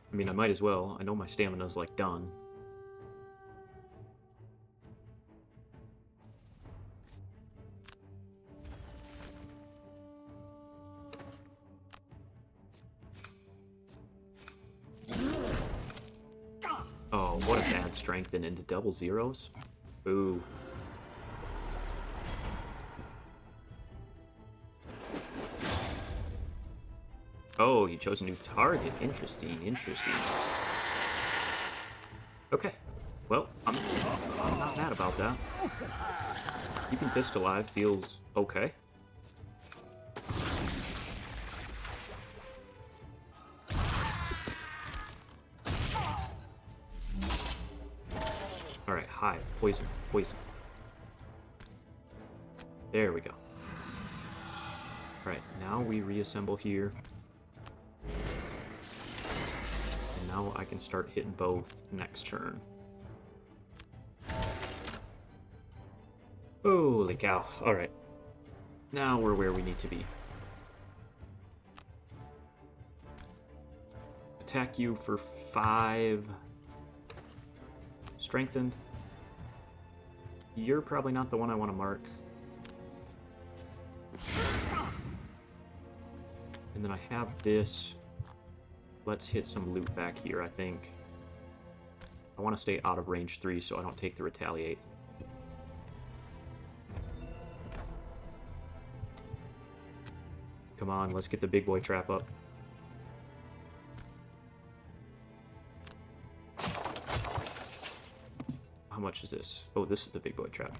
I mean, I might as well. I know my stamina's, like, done. Oh, what a bad strengthen into double zeros. Ooh. Oh, you chose a new target. Interesting, interesting. Okay. Well, I'm not mad about that. Keeping Fist alive feels okay. Alright, Hive. Poison. Poison. There we go. Alright, now we reassemble here. And now I can start hitting both next turn. Holy cow. Alright. Now we're where we need to be. Attack you for 5. Strengthened. You're probably not the one I want to mark. And then I have this. Let's hit some loot back here, I think. I want to stay out of range 3 so I don't take the retaliate. Come on, let's get the big boy trap up. How much is this? Oh, this is the big boy trap.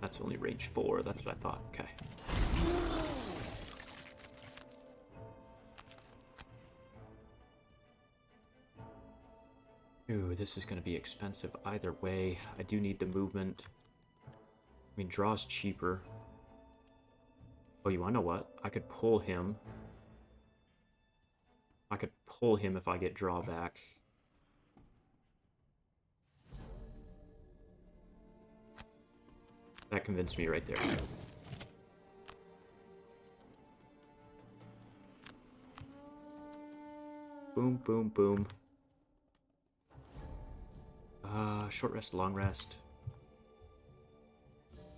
That's only range 4, that's what I thought. Okay. Ooh, this is going to be expensive either way. I do need the movement. I mean, draw's cheaper. Oh, you want to know what? I could pull him. I could pull him if I get drawback. That convinced me right there. Boom, boom, boom. Short rest, long rest.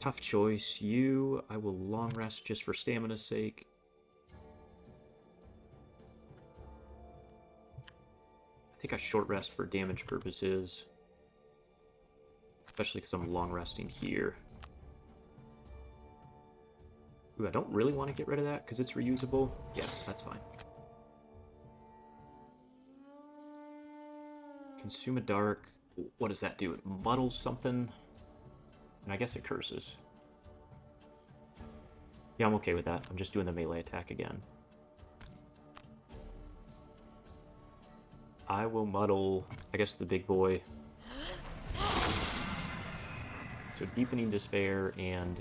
Tough choice. You, I will long rest just for stamina's sake. I think I short rest for damage purposes. Especially because I'm long resting here. Ooh, I don't really want to get rid of that because it's reusable. Yeah, that's fine. Consume a dark. What does that do? It muddles something? And I guess it curses. Yeah, I'm okay with that. I'm just doing the melee attack again. I will muddle, I guess, the big boy. So Deepening Despair, and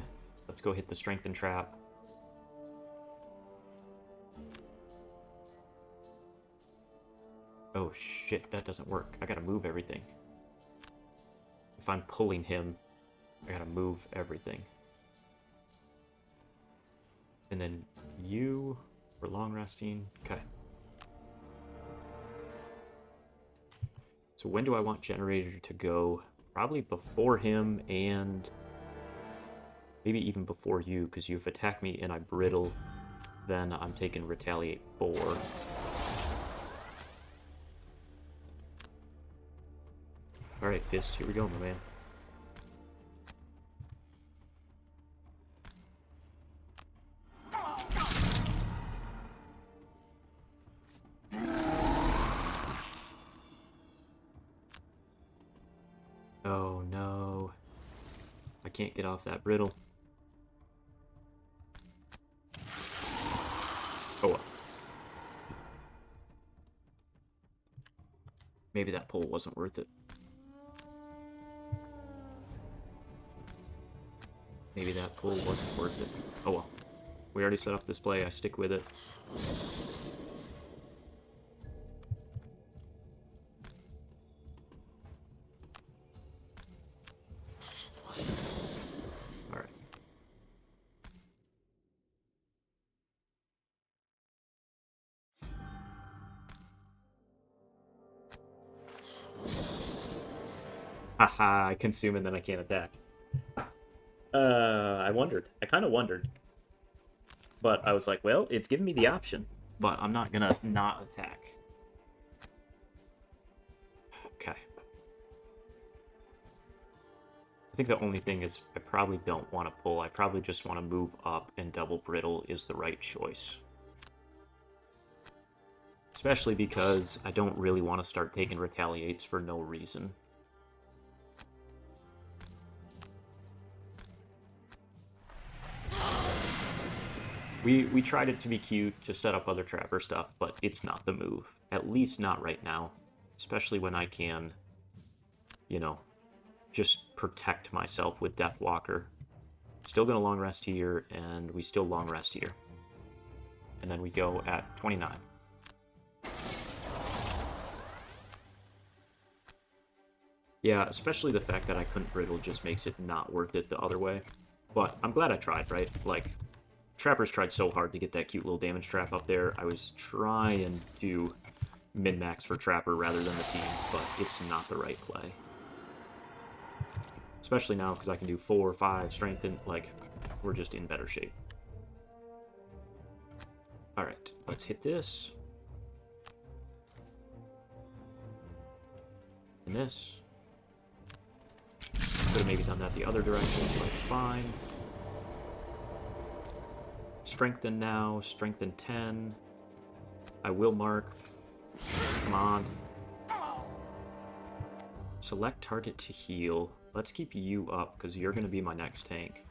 let's go hit the Strengthen Trap. Oh shit, that doesn't work. I gotta move everything. if I'm pulling him, I gotta move everything. And then you for long resting. Okay. So when do I want Generator to go? Probably before him and maybe even before you, because you've attacked me and I brittle. Then I'm taking Retaliate 4. Alright, Fist, here we go, my man. Oh no. I can't get off that brittle. Oh well. Maybe that pull wasn't worth it. Maybe that pull wasn't worth it. Oh well. We already set up this play. I stick with it. Alright. Haha, I consume and then I can't attack. I wondered. I kind of wondered. But I was like, well, it's giving me the option. But I'm not gonna not attack. Okay. I think the only thing is I probably don't want to pull. I probably just want to move up, and double brittle is the right choice. Especially because I don't really want to start taking retaliates for no reason. We tried it to be cute, to set up other trapper stuff, but it's not the move. At least not right now. Especially when I can, you know, just protect myself with Deathwalker. Still gonna long rest here, and we still long rest here. And then we go at 29. Yeah, especially the fact that I couldn't brittle just makes it not worth it the other way. But I'm glad I tried, right? Like, Trappers tried so hard to get that cute little damage trap up there. I was trying to min-max for Trapper rather than the team, but it's not the right play. Especially now, because I can do 4, 5, strengthen, like, we're just in better shape. Alright, let's hit this. And this. Could have maybe done that the other direction, but it's fine. Strengthen now, strengthen 10. I will mark. Come on. Select target to heal. Let's keep you up, because you're going to be my next tank.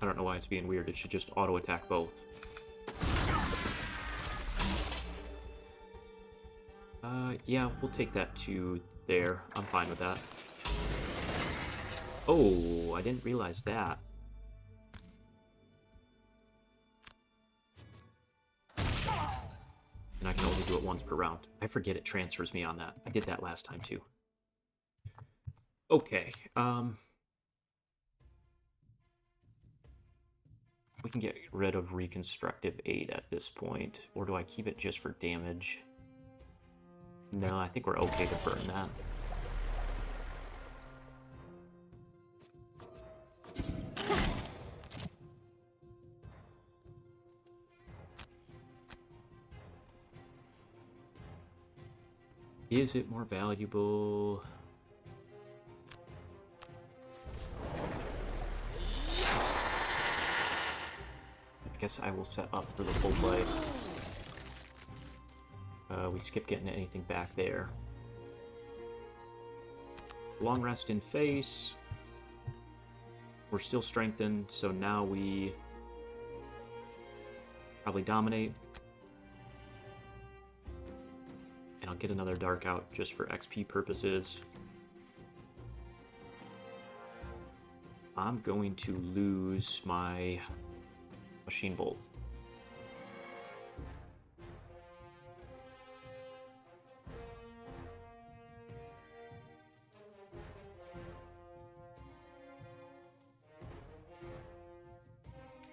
I don't know why it's being weird. It should just auto-attack both. Yeah, we'll take that to there. I'm fine with that. Oh, I didn't realize that. And I can only do it once per round. I forget it transfers me on that. I did that last time too. Okay, we can get rid of Reconstructive 8 at this point. Or do I keep it just for damage? No, I think we're okay to burn that. Is it more valuable? I guess I will set up for the full play. We skip getting anything back there. Long rest in face. We're still strengthened, so now we probably dominate. And I'll get another dark out just for XP purposes. I'm going to lose my machine bolt.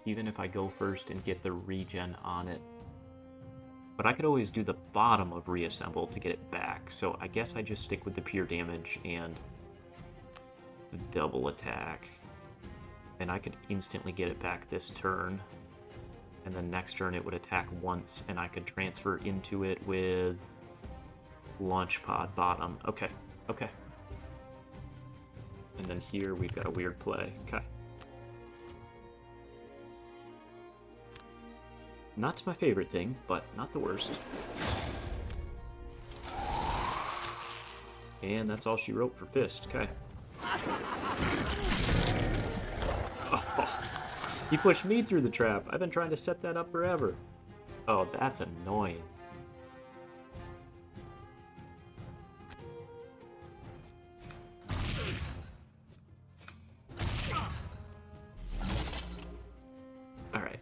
Even if I go first and get the regen on it. But I could always do the bottom of reassemble to get it back, so I guess I just stick with the pure damage and the double attack. And I could instantly get it back this turn. And then next turn it would attack once, and I could transfer into it with launch pod bottom. Okay, okay. And then here we've got a weird play. Okay. Not my favorite thing, but not the worst. And that's all she wrote for Fist. Okay. Oh, he pushed me through the trap. I've been trying to set that up forever. Oh, that's annoying. Alright.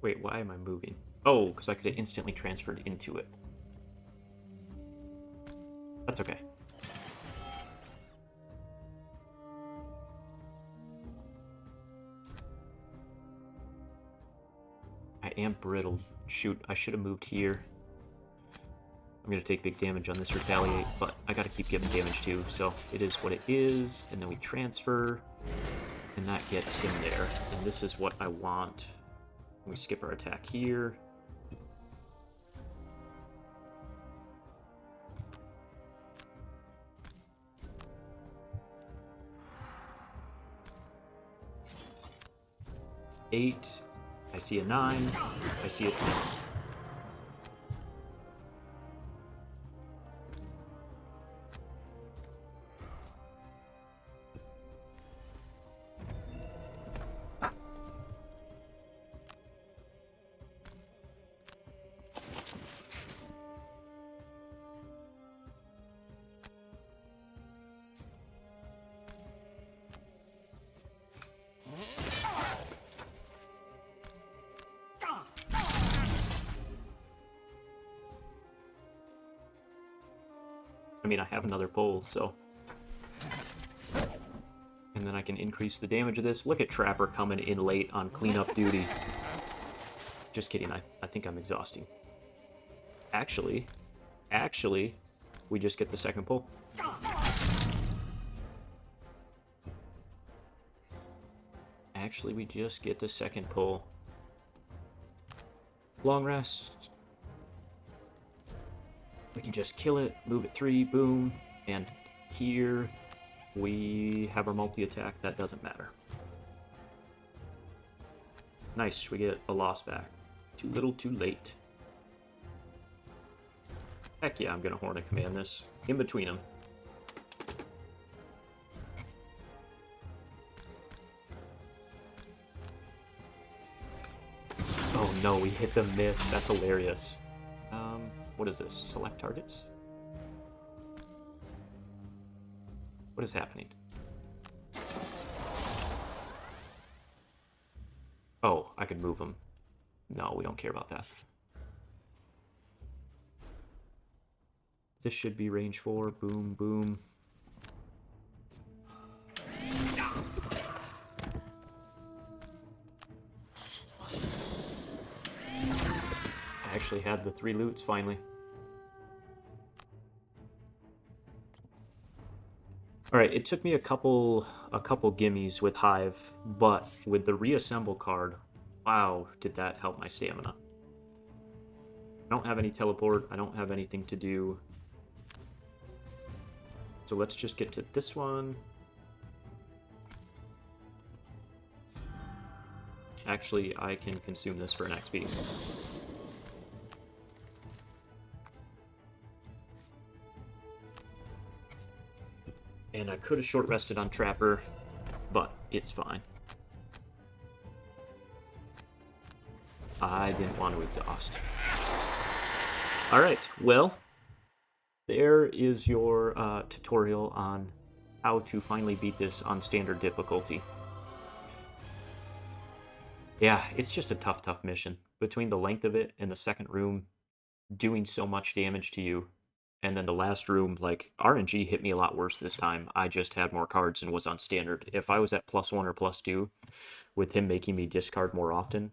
Wait, why am I moving? Oh, because I could have instantly transferred into it. That's okay. I am brittled. Shoot, I should have moved here. I'm going to take big damage on this retaliate, but I got to keep giving damage too, so it is what it is. And then we transfer, and that gets him there. And this is what I want. We skip our attack here. Eight. I see a 9. I see a 10. I mean, I have another pull, so... And then I can increase the damage of this. Look at Trapper coming in late on cleanup duty. Just kidding, I think I'm exhausting. Actually, we just get the second pull. Actually, we just get the second pull. Long rest. We can just kill it, move it 3, boom, and here we have our multi-attack. That doesn't matter. Nice, we get a loss back. Too little, too late. Heck yeah, I'm gonna Horn of Command this. In between them. Oh no, we hit the miss. That's hilarious. What is this? Select targets? What is happening? Oh, I could move them. No, we don't care about that. This should be range 4. Boom, boom. I actually had the 3 loots finally. Alright, it took me a couple gimmies with Hive, but with the reassemble card, wow, did that help my stamina. I don't have any teleport, I don't have anything to do. So let's just get to this one. Actually, I can consume this for an XP. And I could have short rested on Trapper, but it's fine. I didn't want to exhaust. Alright, well, there is your tutorial on how to finally beat this on standard difficulty. Yeah, it's just a tough mission. Between the length of it and the second room doing so much damage to you, and then the last room, like, RNG hit me a lot worse this time. I just had more cards and was on standard. If I was at +1 or +2, with him making me discard more often,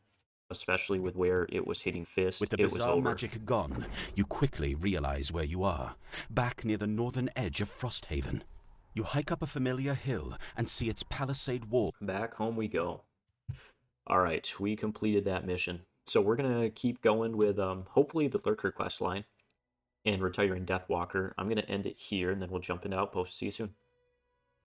especially with where it was hitting fist, With the it was bizarre over. magic gone, you quickly realize where you are, back near the northern edge of Frosthaven. You hike up a familiar hill and see its palisade wall. Back home we go. Alright, we completed that mission. So we're going to keep going with, hopefully, the Lurker quest line and retiring Deathwalker. I'm going to end it here, and then we'll jump into Outpost. See you soon.